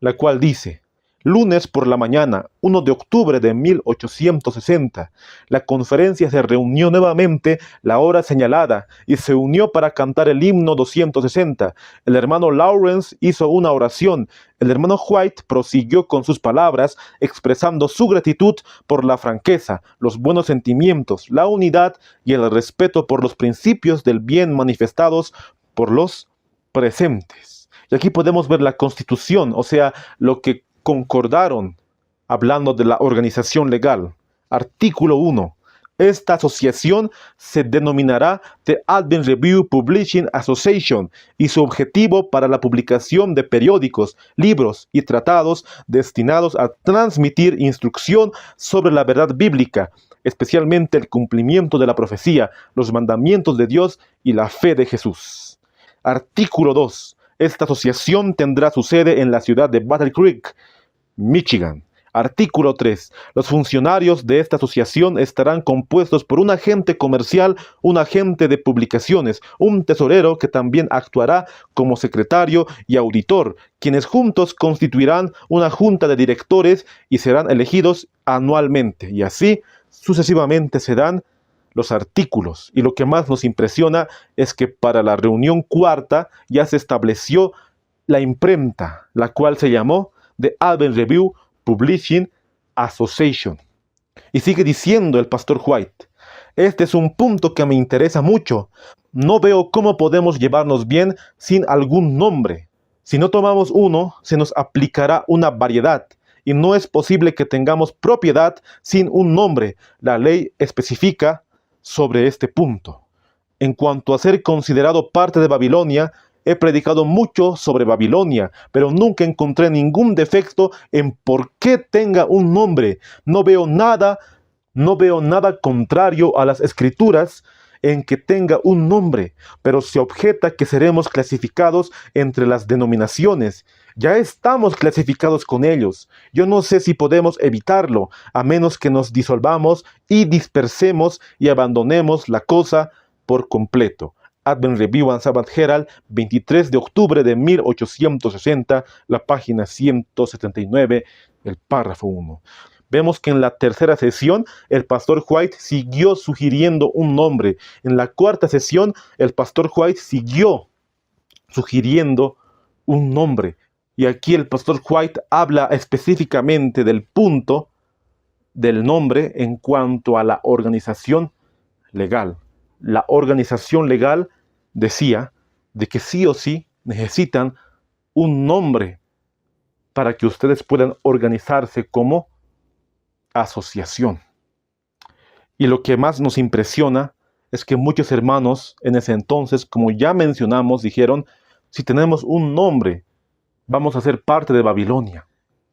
la cual dice: lunes por la mañana, 1 de octubre de 1860, la conferencia se reunió nuevamente la hora señalada y se unió para cantar el himno 260. El hermano Lawrence hizo una oración. El hermano White prosiguió con sus palabras, expresando su gratitud por la franqueza, los buenos sentimientos, la unidad y el respeto por los principios del bien manifestados por los presentes. Y aquí podemos ver la constitución, o sea, lo que concordaron, hablando de la organización legal. Artículo 1. Esta asociación se denominará The Advent Review Publishing Association y su objetivo para la publicación de periódicos, libros y tratados destinados a transmitir instrucción sobre la verdad bíblica, especialmente el cumplimiento de la profecía, los mandamientos de Dios y la fe de Jesús. Artículo 2. Esta asociación tendrá su sede en la ciudad de Battle Creek, Michigan. Artículo 3. Los funcionarios de esta asociación estarán compuestos por un agente comercial, un agente de publicaciones, un tesorero que también actuará como secretario y auditor, quienes juntos constituirán una junta de directores y serán elegidos anualmente. Y así sucesivamente se dan los artículos. Y lo que más nos impresiona es que para la reunión cuarta ya se estableció la imprenta, la cual se llamó The Advent Review Publishing Association. Y sigue diciendo el pastor White: este es un punto que me interesa mucho. No veo cómo podemos llevarnos bien sin algún nombre. Si no tomamos uno, se nos aplicará una variedad, y no es posible que tengamos propiedad sin un nombre. La ley especifica sobre este punto. En cuanto a ser considerado parte de Babilonia, he predicado mucho sobre Babilonia, pero nunca encontré ningún defecto en por qué tenga un nombre. No veo nada contrario a las Escrituras en que tenga un nombre, pero se objeta que seremos clasificados entre las denominaciones. Ya estamos clasificados con ellos. Yo no sé si podemos evitarlo, a menos que nos disolvamos y dispersemos y abandonemos la cosa por completo. Advent Review and Sabbath Herald, 23 de octubre de 1860, la página 179, el párrafo 1. Vemos que en la tercera sesión el pastor White siguió sugiriendo un nombre. En la cuarta sesión el pastor White siguió sugiriendo un nombre. Y aquí el pastor White habla específicamente del punto del nombre en cuanto a la organización legal. La organización legal decía de que sí o sí necesitan un nombre para que ustedes puedan organizarse como asociación. Y lo que más nos impresiona es que muchos hermanos en ese entonces, como ya mencionamos, dijeron: si tenemos un nombre, vamos a ser parte de Babilonia.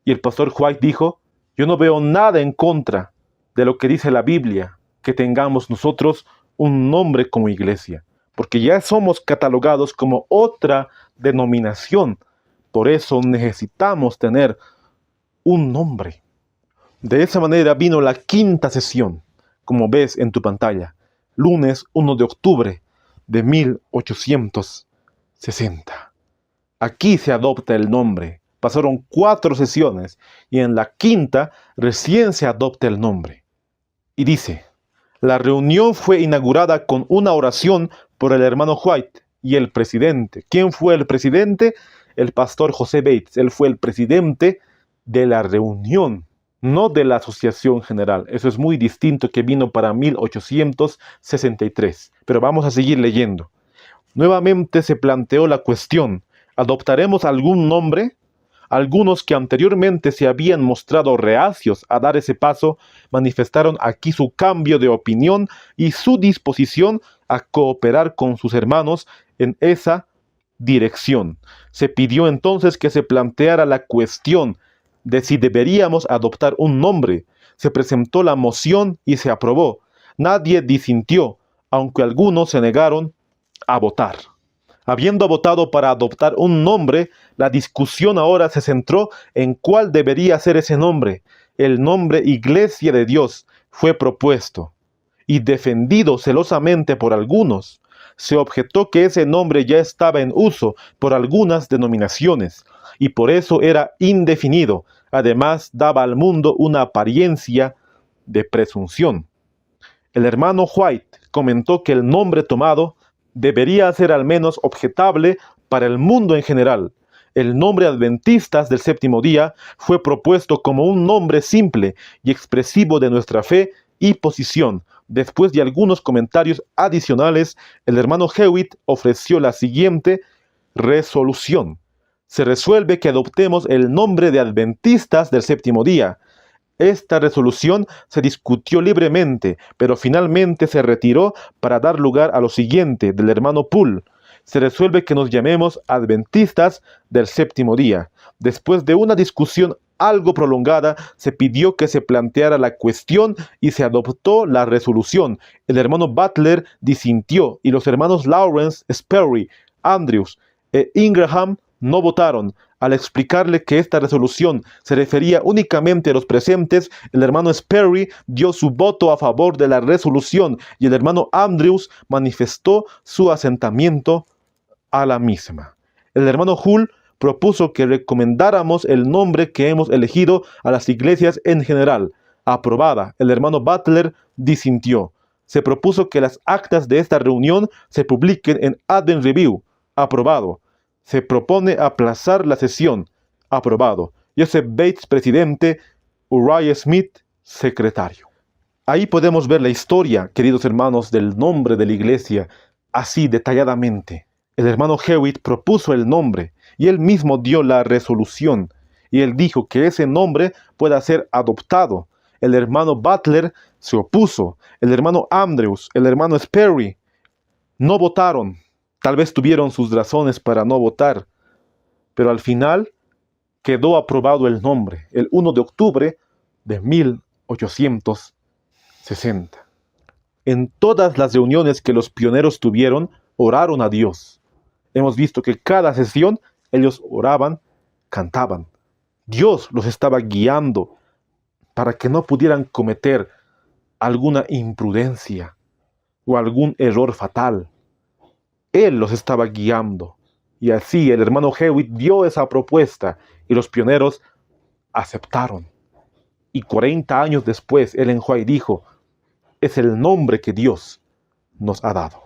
Y el pastor White dijo: yo no veo nada en contra de lo que dice la Biblia, que tengamos nosotros un nombre como iglesia, porque ya somos catalogados como otra denominación. Por eso necesitamos tener un nombre. De esa manera vino la quinta sesión, como ves en tu pantalla, lunes 1 de octubre de 1860. Aquí se adopta el nombre. Pasaron 4 sesiones y en la quinta recién se adopta el nombre. Y dice: la reunión fue inaugurada con una oración por el hermano White y el presidente. ¿Quién fue el presidente? El pastor José Bates. Él fue el presidente de la reunión, no de la asociación general. Eso es muy distinto, que vino para 1863. Pero vamos a seguir leyendo. Nuevamente se planteó la cuestión: ¿adoptaremos algún nombre? Algunos que anteriormente se habían mostrado reacios a dar ese paso, manifestaron aquí su cambio de opinión y su disposición a cooperar con sus hermanos en esa dirección. Se pidió entonces que se planteara la cuestión de si deberíamos adoptar un nombre. Se presentó la moción y se aprobó. Nadie disintió, aunque algunos se negaron a votar. Habiendo votado para adoptar un nombre, la discusión ahora se centró en cuál debería ser ese nombre. El nombre Iglesia de Dios fue propuesto y defendido celosamente por algunos. Se objetó que ese nombre ya estaba en uso por algunas denominaciones y por eso era indefinido. Además, daba al mundo una apariencia de presunción. El hermano White comentó que el nombre tomado debería ser al menos objetable para el mundo en general. El nombre Adventistas del Séptimo Día fue propuesto como un nombre simple y expresivo de nuestra fe y posición. Después de algunos comentarios adicionales, el hermano Hewitt ofreció la siguiente resolución. Se resuelve que adoptemos el nombre de Adventistas del Séptimo Día. Esta resolución se discutió libremente, pero finalmente se retiró para dar lugar a lo siguiente del hermano Poole. Se resuelve que nos llamemos Adventistas del Séptimo Día. Después de una discusión algo prolongada, se pidió que se planteara la cuestión y se adoptó la resolución. El hermano Butler disintió y los hermanos Lawrence, Sperry, Andrews e Ingraham no votaron. Al explicarle que esta resolución se refería únicamente a los presentes, el hermano Sperry dio su voto a favor de la resolución y el hermano Andrews manifestó su asentamiento a la misma. El hermano Hull propuso que recomendáramos el nombre que hemos elegido a las iglesias en general. Aprobada. El hermano Butler disintió. Se propuso que las actas de esta reunión se publiquen en Advent Review. Aprobado. Se propone aplazar la sesión. Aprobado. Joseph Bates, presidente. Uriah Smith, secretario. Ahí podemos ver la historia, queridos hermanos, del nombre de la iglesia, así detalladamente. El hermano Hewitt propuso el nombre y él mismo dio la resolución. Y él dijo que ese nombre pueda ser adoptado. El hermano Butler se opuso. El hermano Andrews, el hermano Sperry no votaron. Tal vez tuvieron sus razones para no votar, pero al final quedó aprobado el nombre, el 1 de octubre de 1860. En todas las reuniones que los pioneros tuvieron, oraron a Dios. Hemos visto que cada sesión ellos oraban, cantaban. Dios los estaba guiando para que no pudieran cometer alguna imprudencia o algún error fatal. Él los estaba guiando. Y así el hermano Hewitt dio esa propuesta y los pioneros aceptaron. Y 40 años después, Ellen White dijo, es el nombre que Dios nos ha dado.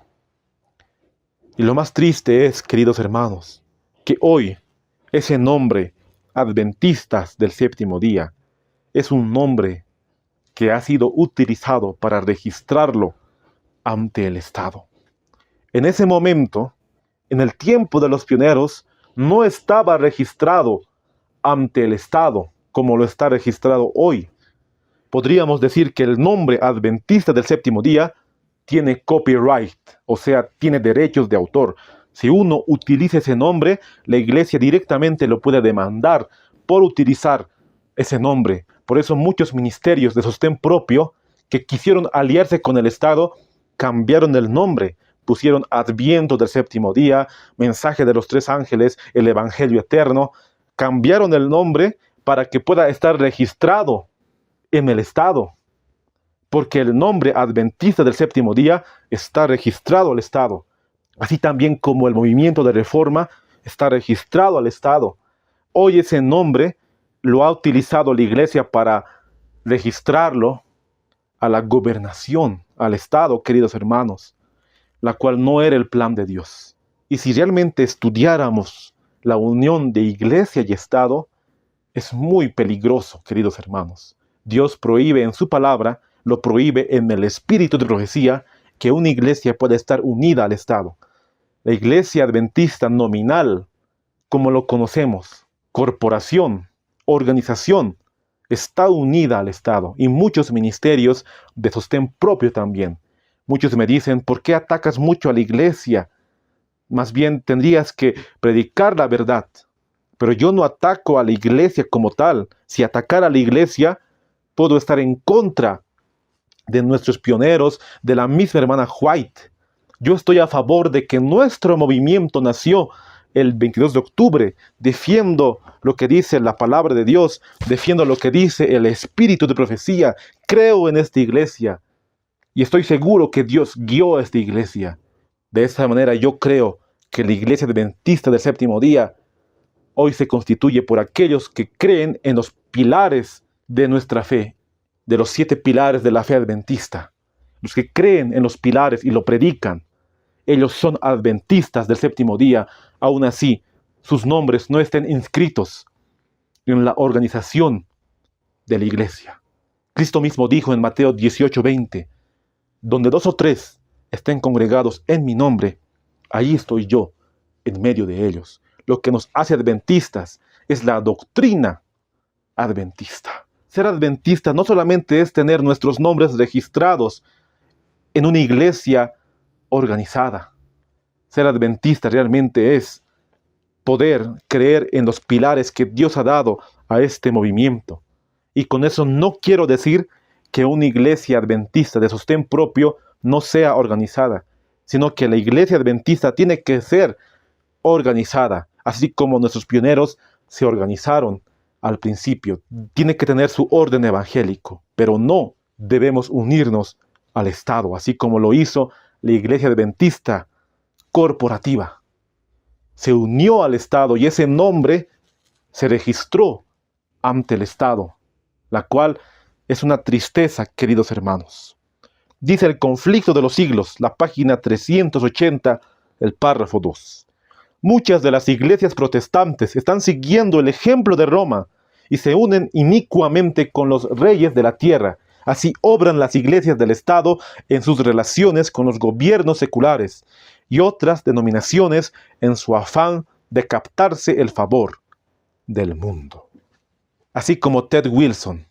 Y lo más triste es, queridos hermanos, que hoy ese nombre, Adventistas del Séptimo Día, es un nombre que ha sido utilizado para registrarlo ante el Estado. En ese momento, en el tiempo de los pioneros, no estaba registrado ante el Estado como lo está registrado hoy. Podríamos decir que el nombre Adventista del Séptimo Día tiene copyright, o sea, tiene derechos de autor. Si uno utiliza ese nombre, la iglesia directamente lo puede demandar por utilizar ese nombre. Por eso muchos ministerios de sostén propio que quisieron aliarse con el Estado cambiaron el nombre. Pusieron Adviento del Séptimo Día, Mensaje de los Tres Ángeles, el Evangelio Eterno. Cambiaron el nombre para que pueda estar registrado en el Estado. Porque el nombre Adventista del Séptimo Día está registrado al Estado. Así también como el movimiento de reforma está registrado al Estado. Hoy ese nombre lo ha utilizado la iglesia para registrarlo a la gobernación, al Estado, queridos hermanos, la cual no era el plan de Dios. Y si realmente estudiáramos la unión de iglesia y Estado, es muy peligroso, queridos hermanos. Dios prohíbe en su palabra, lo prohíbe en el espíritu de profecía, que una iglesia pueda estar unida al Estado. La iglesia adventista nominal, como lo conocemos, corporación, organización, está unida al Estado y muchos ministerios de sostén propio también. Muchos me dicen, ¿por qué atacas mucho a la iglesia? Más bien tendrías que predicar la verdad. Pero yo no ataco a la iglesia como tal. Si atacara a la iglesia, puedo estar en contra de nuestros pioneros, de la misma hermana White. Yo estoy a favor de que nuestro movimiento nació el 22 de octubre, defiendo lo que dice la palabra de Dios, defiendo lo que dice el espíritu de profecía, creo en esta iglesia y estoy seguro que Dios guió a esta iglesia. De esa manera yo creo que la iglesia adventista del séptimo día hoy se constituye por aquellos que creen en los pilares de nuestra fe, de los 7 pilares de la fe adventista. Los que creen en los pilares y lo predican, ellos son adventistas del séptimo día. Aún así, sus nombres no estén inscritos en la organización de la iglesia. Cristo mismo dijo en Mateo 18:20, donde 2 o 3 estén congregados en mi nombre, ahí estoy yo en medio de ellos. Lo que nos hace adventistas es la doctrina adventista. Ser adventista no solamente es tener nuestros nombres registrados en una iglesia organizada. Ser adventista realmente es poder creer en los pilares que Dios ha dado a este movimiento. Y con eso no quiero decir que una iglesia adventista de sostén propio no sea organizada, sino que la iglesia adventista tiene que ser organizada, así como nuestros pioneros se organizaron al principio. Tiene que tener su orden evangélico, pero no debemos unirnos al Estado, así como lo hizo la iglesia adventista corporativa. Se unió al Estado y ese nombre se registró ante el Estado, la cual es una tristeza, queridos hermanos. Dice el conflicto de los siglos, la página 380, el párrafo 2. Muchas de las iglesias protestantes están siguiendo el ejemplo de Roma y se unen inicuamente con los reyes de la tierra. Así obran las iglesias del Estado en sus relaciones con los gobiernos seculares y otras denominaciones en su afán de captarse el favor del mundo. Así como Ted Wilson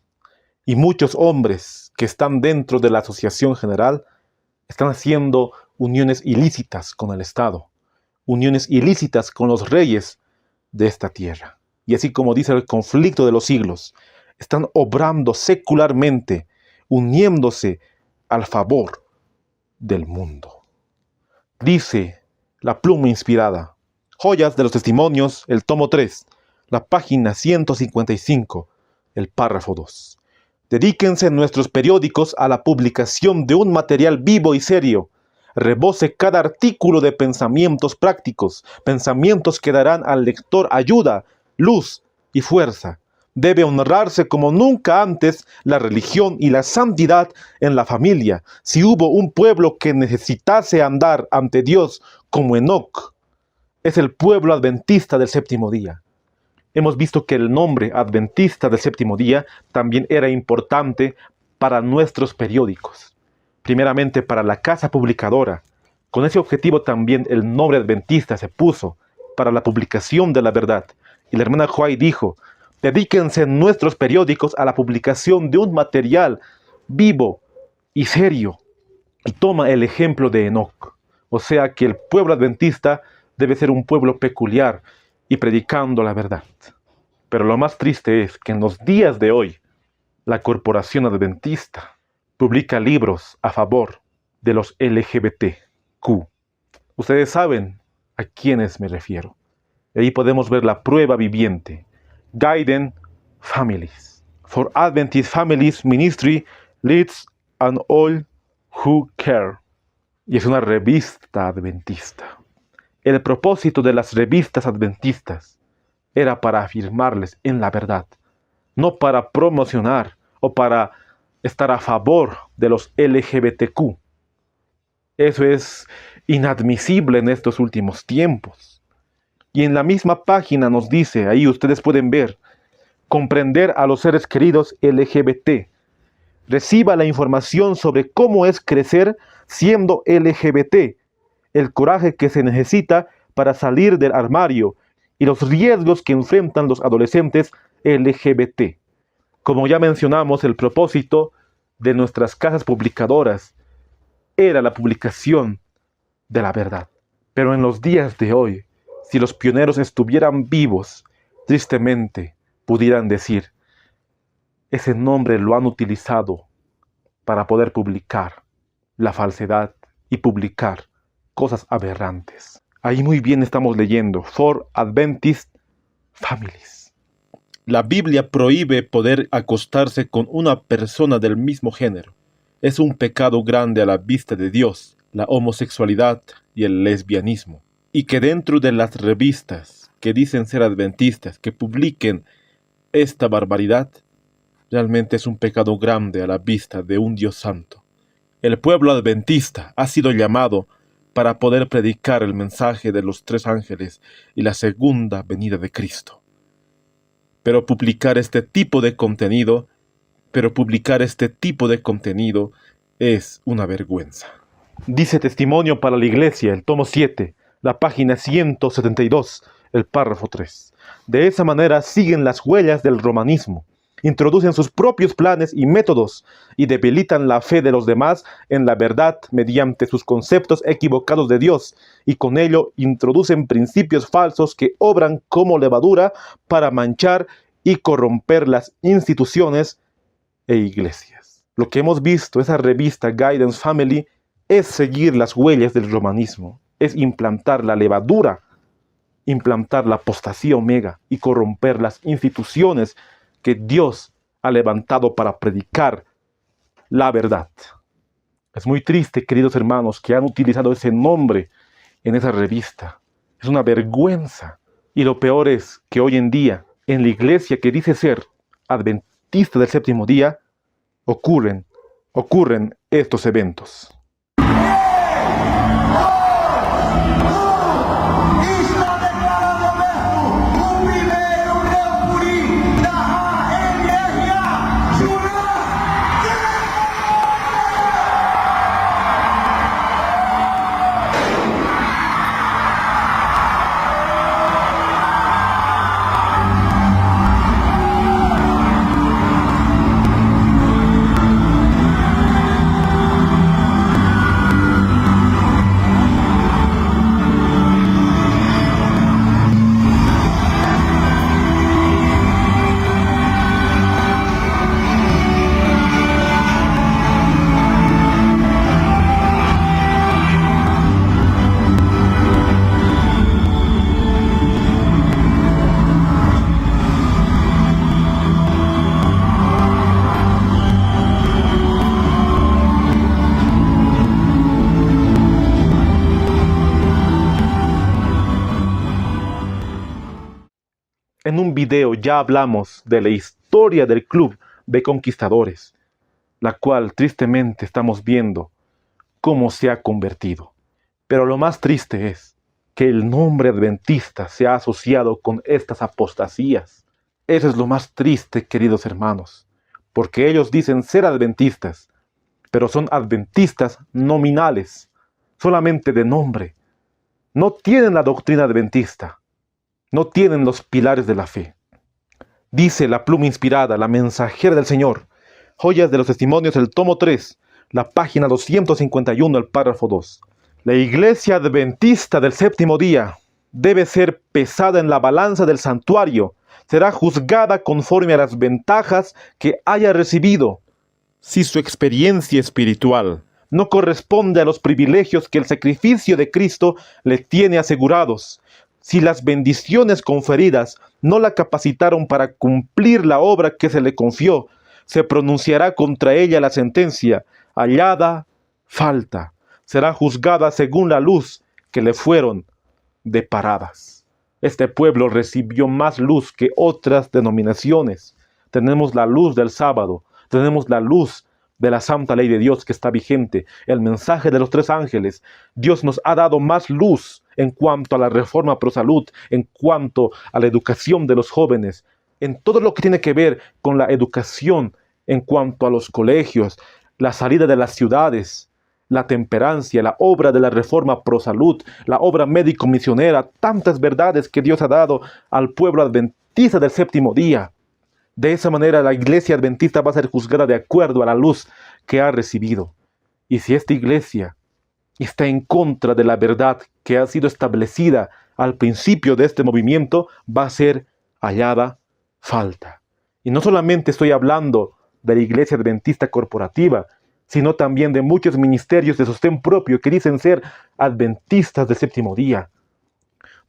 y muchos hombres que están dentro de la Asociación General están haciendo uniones ilícitas con el Estado, uniones ilícitas con los reyes de esta tierra. Y así como dice el conflicto de los siglos, están obrando secularmente, uniéndose al favor del mundo. Dice la pluma inspirada, Joyas de los Testimonios, el tomo 3, la página 155, el párrafo 2. Dedíquense nuestros periódicos a la publicación de un material vivo y serio. Rebose cada artículo de pensamientos prácticos, pensamientos que darán al lector ayuda, luz y fuerza. Debe honrarse como nunca antes la religión y la santidad en la familia. Si hubo un pueblo que necesitase andar ante Dios como Enoc, es el pueblo adventista del séptimo día. Hemos visto que el nombre adventista del séptimo día también era importante para nuestros periódicos. Primeramente para la casa publicadora. Con ese objetivo también el nombre adventista se puso para la publicación de la verdad. Y la hermana White dijo, dedíquense nuestros periódicos a la publicación de un material vivo y serio. Y toma el ejemplo de Enoc. O sea que el pueblo adventista debe ser un pueblo peculiar y predicando la verdad. Pero lo más triste es que en los días de hoy, la corporación adventista publica libros a favor de los LGBTQ. Ustedes saben a quiénes me refiero. Ahí podemos ver la prueba viviente. Guiding Families. For Adventist Families Ministry leads and all who care. Y es una revista adventista. El propósito de las revistas adventistas era para afirmarles en la verdad, no para promocionar o para estar a favor de los LGBTQ. Eso es inadmisible en estos últimos tiempos. Y en la misma página nos dice, ahí ustedes pueden ver, comprender a los seres queridos LGBT. Reciba la información sobre cómo es crecer siendo LGBT, el coraje que se necesita para salir del armario y los riesgos que enfrentan los adolescentes LGBT. Como ya mencionamos, el propósito de nuestras casas publicadoras era la publicación de la verdad. Pero en los días de hoy, si los pioneros estuvieran vivos, tristemente pudieran decir, ese nombre lo han utilizado para poder publicar la falsedad y publicar cosas aberrantes. Ahí muy bien estamos leyendo, For Adventist Families. La Biblia prohíbe poder acostarse con una persona del mismo género. Es un pecado grande a la vista de Dios, la homosexualidad y el lesbianismo. Y que dentro de las revistas que dicen ser adventistas, que publiquen esta barbaridad, realmente es un pecado grande a la vista de un Dios santo. El pueblo adventista ha sido llamado para poder predicar el mensaje de los 3 ángeles y la segunda venida de Cristo. Pero publicar este tipo de contenido es una vergüenza. Dice Testimonio para la Iglesia, el tomo 7, la página 172, el párrafo 3. De esa manera siguen las huellas del romanismo. Introducen sus propios planes y métodos y debilitan la fe de los demás en la verdad mediante sus conceptos equivocados de Dios, y con ello introducen principios falsos que obran como levadura para manchar y corromper las instituciones e iglesias. Lo que hemos visto, esa revista Guidance Family, es seguir las huellas del romanismo, es implantar la levadura, implantar la apostasía omega y corromper las instituciones que Dios ha levantado para predicar la verdad. Es muy triste, queridos hermanos, que han utilizado ese nombre en esa revista. Es una vergüenza. Y lo peor es que hoy en día, en la iglesia que dice ser adventista del séptimo día, ocurren estos eventos. En un video ya hablamos de la historia del Club de Conquistadores, la cual tristemente estamos viendo cómo se ha convertido. Pero lo más triste es que el nombre adventista se ha asociado con estas apostasías. Eso es lo más triste, queridos hermanos, porque ellos dicen ser adventistas, pero son adventistas nominales, solamente de nombre. No tienen la doctrina adventista. No tienen los pilares de la fe. Dice la pluma inspirada, la mensajera del Señor, Joyas de los Testimonios, el tomo 3, la página 251, el párrafo 2. La iglesia adventista del séptimo día debe ser pesada en la balanza del santuario. Será juzgada conforme a las ventajas que haya recibido. Si su experiencia espiritual no corresponde a los privilegios que el sacrificio de Cristo le tiene asegurados, si las bendiciones conferidas no la capacitaron para cumplir la obra que se le confió, se pronunciará contra ella la sentencia, hallada falta. Será juzgada según la luz que le fueron deparadas. Este pueblo recibió más luz que otras denominaciones. Tenemos la luz del sábado, tenemos la luz de la santa ley de Dios que está vigente, el mensaje de los 3 ángeles. Dios nos ha dado más luz en cuanto a la reforma pro salud, en cuanto a la educación de los jóvenes, en todo lo que tiene que ver con la educación, en cuanto a los colegios, la salida de las ciudades, la temperancia, la obra de la reforma pro salud, la obra médico-misionera, tantas verdades que Dios ha dado al pueblo adventista del séptimo día. De esa manera la iglesia adventista va a ser juzgada de acuerdo a la luz que ha recibido. Y si esta iglesia está en contra de la verdad que ha sido establecida al principio de este movimiento, va a ser hallada falta. Y no solamente estoy hablando de la iglesia adventista corporativa, sino también de muchos ministerios de sostén propio que dicen ser adventistas del séptimo día.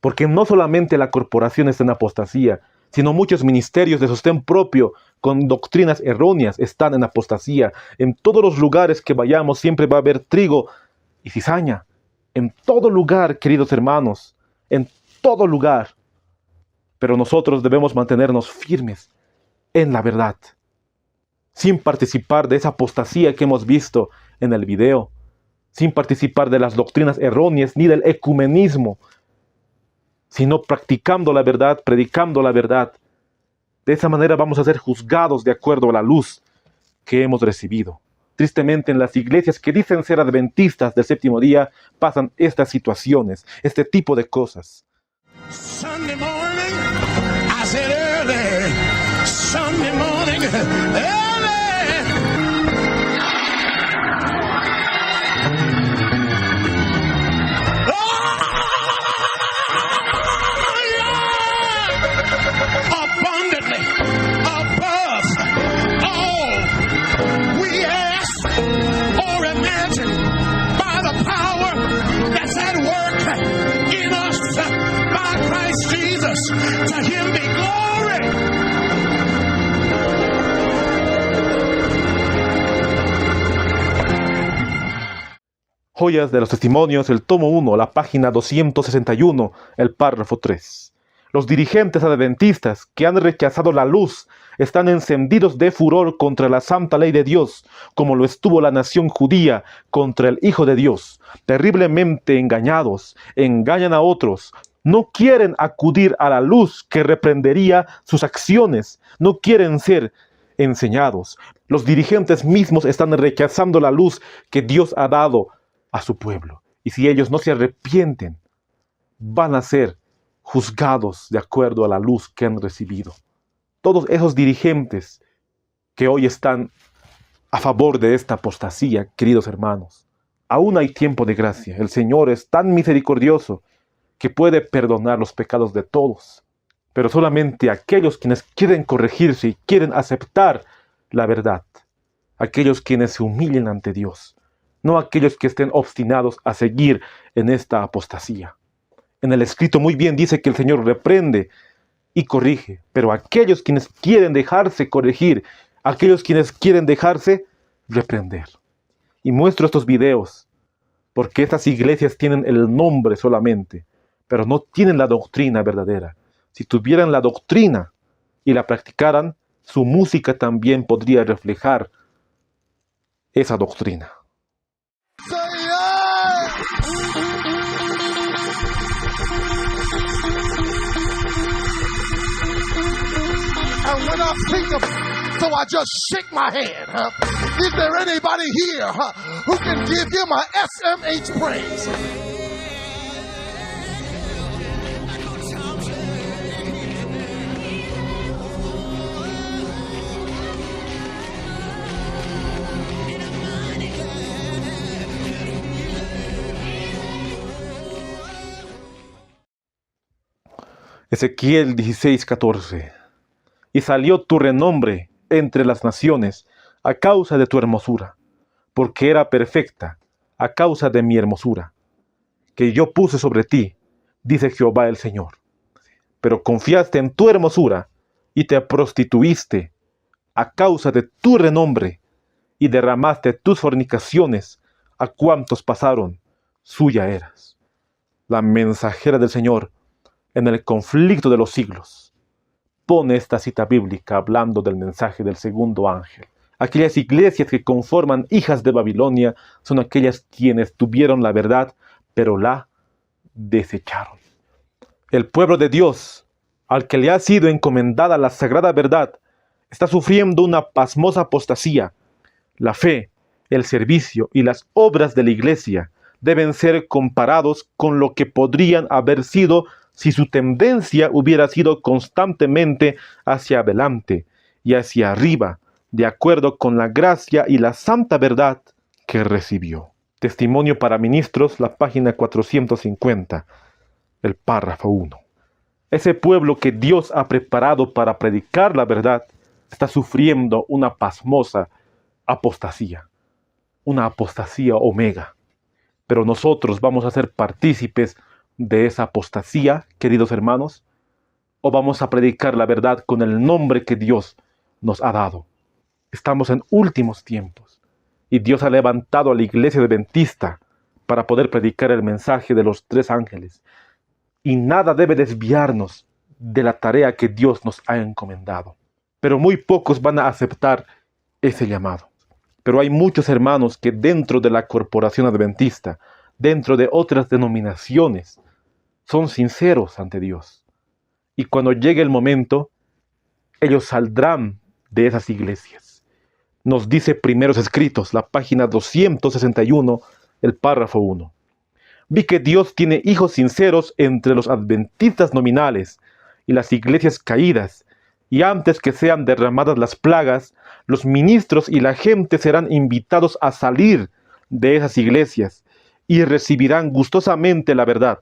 Porque no solamente la corporación está en apostasía, sino muchos ministerios de sostén propio con doctrinas erróneas están en apostasía. En todos los lugares que vayamos siempre va a haber trigo y cizaña. En todo lugar, queridos hermanos, en todo lugar. Pero nosotros debemos mantenernos firmes en la verdad, sin participar de esa apostasía que hemos visto en el video, sin participar de las doctrinas erróneas ni del ecumenismo, sino practicando la verdad, predicando la verdad. De esa manera vamos a ser juzgados de acuerdo a la luz que hemos recibido. Tristemente, en las iglesias que dicen ser adventistas del séptimo día, pasan estas situaciones, este tipo de cosas. Sunday morning, I said early. Sunday morning, early. Abundantly above all we ask or imagine by the power that's at work in us by Christ Jesus. To him be glory. Joyas de los Testimonios, el tomo 1, la página 261, el párrafo 3. Los dirigentes adventistas que han rechazado la luz están encendidos de furor contra la santa ley de Dios, como lo estuvo la nación judía contra el Hijo de Dios. Terriblemente engañados, engañan a otros. No quieren acudir a la luz que reprendería sus acciones. No quieren ser enseñados. Los dirigentes mismos están rechazando la luz que Dios ha dado a su pueblo. Y si ellos no se arrepienten, van a ser juzgados de acuerdo a la luz que han recibido. Todos esos dirigentes que hoy están a favor de esta apostasía, queridos hermanos, aún hay tiempo de gracia. El Señor es tan misericordioso que puede perdonar los pecados de todos. Pero solamente aquellos quienes quieren corregirse y quieren aceptar la verdad. Aquellos quienes se humillen ante Dios. No aquellos que estén obstinados a seguir en esta apostasía. En el escrito muy bien dice que el Señor reprende y corrige, pero aquellos quienes quieren dejarse corregir, aquellos quienes quieren dejarse reprender. Y muestro estos videos porque estas iglesias tienen el nombre solamente, pero no tienen la doctrina verdadera. Si tuvieran la doctrina y la practicaran, su música también podría reflejar esa doctrina. And when I think of so I just shake my hand. Is there anybody here who can give him a SMH praise? Ezequiel 16:14. Y salió tu renombre entre las naciones a causa de tu hermosura, porque era perfecta a causa de mi hermosura, que yo puse sobre ti, dice Jehová el Señor. Pero confiaste en tu hermosura y te prostituiste a causa de tu renombre y derramaste tus fornicaciones a cuantos pasaron, suya eras. La mensajera del Señor en el conflicto de los siglos pone esta cita bíblica hablando del mensaje del segundo ángel. Aquellas iglesias que conforman hijas de Babilonia son aquellas quienes tuvieron la verdad, pero la desecharon. El pueblo de Dios, al que le ha sido encomendada la sagrada verdad, está sufriendo una pasmosa apostasía. La fe, el servicio y las obras de la iglesia deben ser comparados con lo que podrían haber sido si su tendencia hubiera sido constantemente hacia adelante y hacia arriba, de acuerdo con la gracia y la santa verdad que recibió. Testimonio para Ministros, la página 450, el párrafo 1. Ese pueblo que Dios ha preparado para predicar la verdad está sufriendo una pasmosa apostasía, una apostasía omega. Pero nosotros vamos a ser partícipes de esa apostasía, queridos hermanos? ¿O vamos a predicar la verdad con el nombre que Dios nos ha dado? Estamos en últimos tiempos y Dios ha levantado a la iglesia adventista para poder predicar el mensaje de los 3 ángeles. Y nada debe desviarnos de la tarea que Dios nos ha encomendado. Pero muy pocos van a aceptar ese llamado. Pero hay muchos hermanos que dentro de la corporación adventista, dentro de otras denominaciones, son sinceros ante Dios. Y cuando llegue el momento, ellos saldrán de esas iglesias. Nos dice Primeros Escritos, la página 261, el párrafo 1. Vi que Dios tiene hijos sinceros entre los adventistas nominales y las iglesias caídas, y antes que sean derramadas las plagas, los ministros y la gente serán invitados a salir de esas iglesias y recibirán gustosamente la verdad.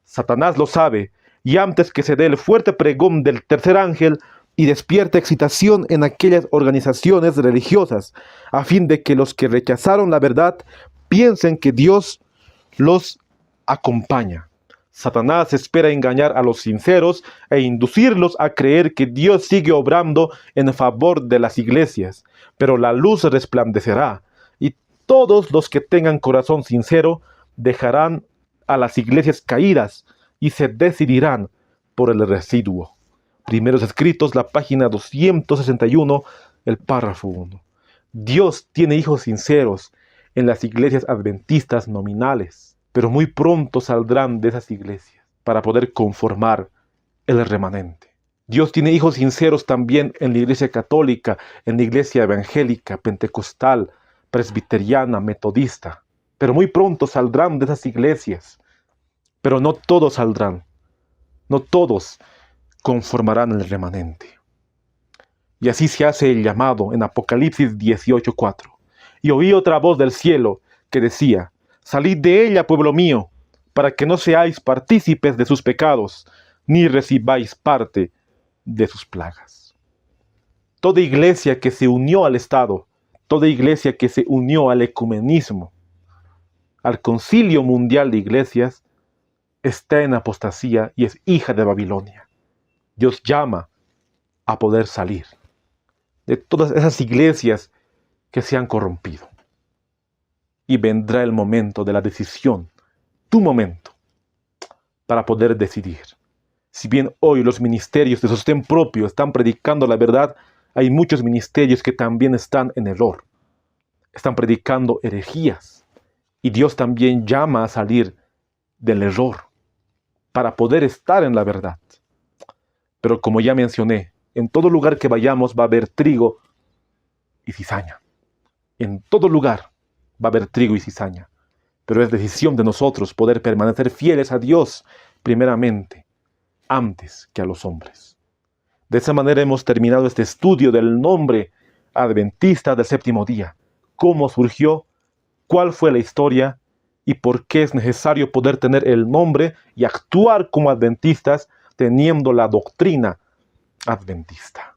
Satanás lo sabe, y antes que se dé el fuerte pregón del tercer ángel y despierte excitación en aquellas organizaciones religiosas, a fin de que los que rechazaron la verdad piensen que Dios los acompaña. Satanás espera engañar a los sinceros e inducirlos a creer que Dios sigue obrando en favor de las iglesias, pero la luz resplandecerá, y todos los que tengan corazón sincero dejarán a las iglesias caídas y se decidirán por el residuo. Primeros Escritos, la página 261, el párrafo 1. Dios tiene hijos sinceros en las iglesias adventistas nominales, pero muy pronto saldrán de esas iglesias para poder conformar el remanente. Dios tiene hijos sinceros también en la iglesia católica, en la iglesia evangélica, pentecostal, presbiteriana, metodista, pero muy pronto saldrán de esas iglesias. Pero no todos saldrán, no todos conformarán el remanente. Y así se hace el llamado en Apocalipsis 18:4. Y oí otra voz del cielo que decía: salid de ella, pueblo mío, para que no seáis partícipes de sus pecados, ni recibáis parte de sus plagas. Toda iglesia que se unió al Estado, toda iglesia que se unió al ecumenismo, al Concilio Mundial de Iglesias, está en apostasía y es hija de Babilonia. Dios llama a poder salir de todas esas iglesias que se han corrompido. Y vendrá el momento de la decisión, tu momento, para poder decidir. Si bien hoy los ministerios de sostén propio están predicando la verdad, hay muchos ministerios que también están en error. Están predicando herejías. Y Dios también llama a salir del error para poder estar en la verdad. Pero como ya mencioné, en todo lugar que vayamos va a haber trigo y cizaña. En todo lugar va a haber trigo y cizaña. Pero es decisión de nosotros poder permanecer fieles a Dios, primeramente, antes que a los hombres. De esa manera hemos terminado este estudio del nombre adventista del séptimo día. Cómo surgió, cuál fue la historia y por qué es necesario poder tener el nombre y actuar como adventistas teniendo la doctrina adventista.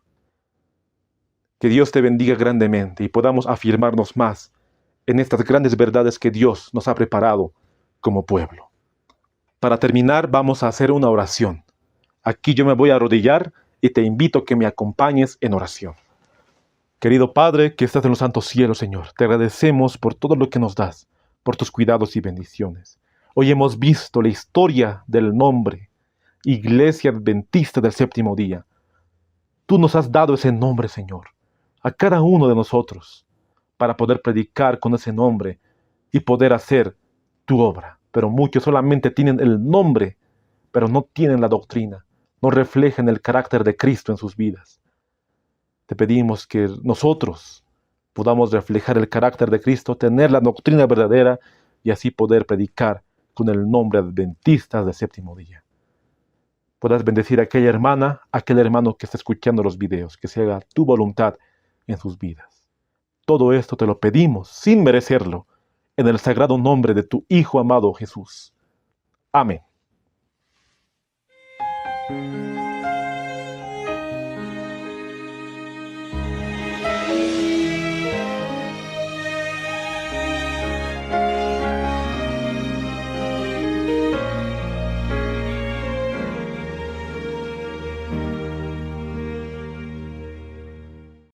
Que Dios te bendiga grandemente y podamos afirmarnos más en estas grandes verdades que Dios nos ha preparado como pueblo. Para terminar, vamos a hacer una oración. Aquí yo me voy a arrodillar y te invito a que me acompañes en oración. Querido Padre, que estás en los santos cielos, Señor, te agradecemos por todo lo que nos das, por tus cuidados y bendiciones. Hoy hemos visto la historia del nombre, Iglesia Adventista del Séptimo Día. Tú nos has dado ese nombre, Señor, a cada uno de nosotros, para poder predicar con ese nombre y poder hacer tu obra. Pero muchos solamente tienen el nombre, pero no tienen la doctrina, no reflejan el carácter de Cristo en sus vidas. Te pedimos que nosotros podamos reflejar el carácter de Cristo, tener la doctrina verdadera y así poder predicar con el nombre adventista del séptimo día. Puedas bendecir a aquella hermana, a aquel hermano que está escuchando los videos, que se haga tu voluntad en sus vidas. Todo esto te lo pedimos sin merecerlo, en el sagrado nombre de tu Hijo amado Jesús. Amén.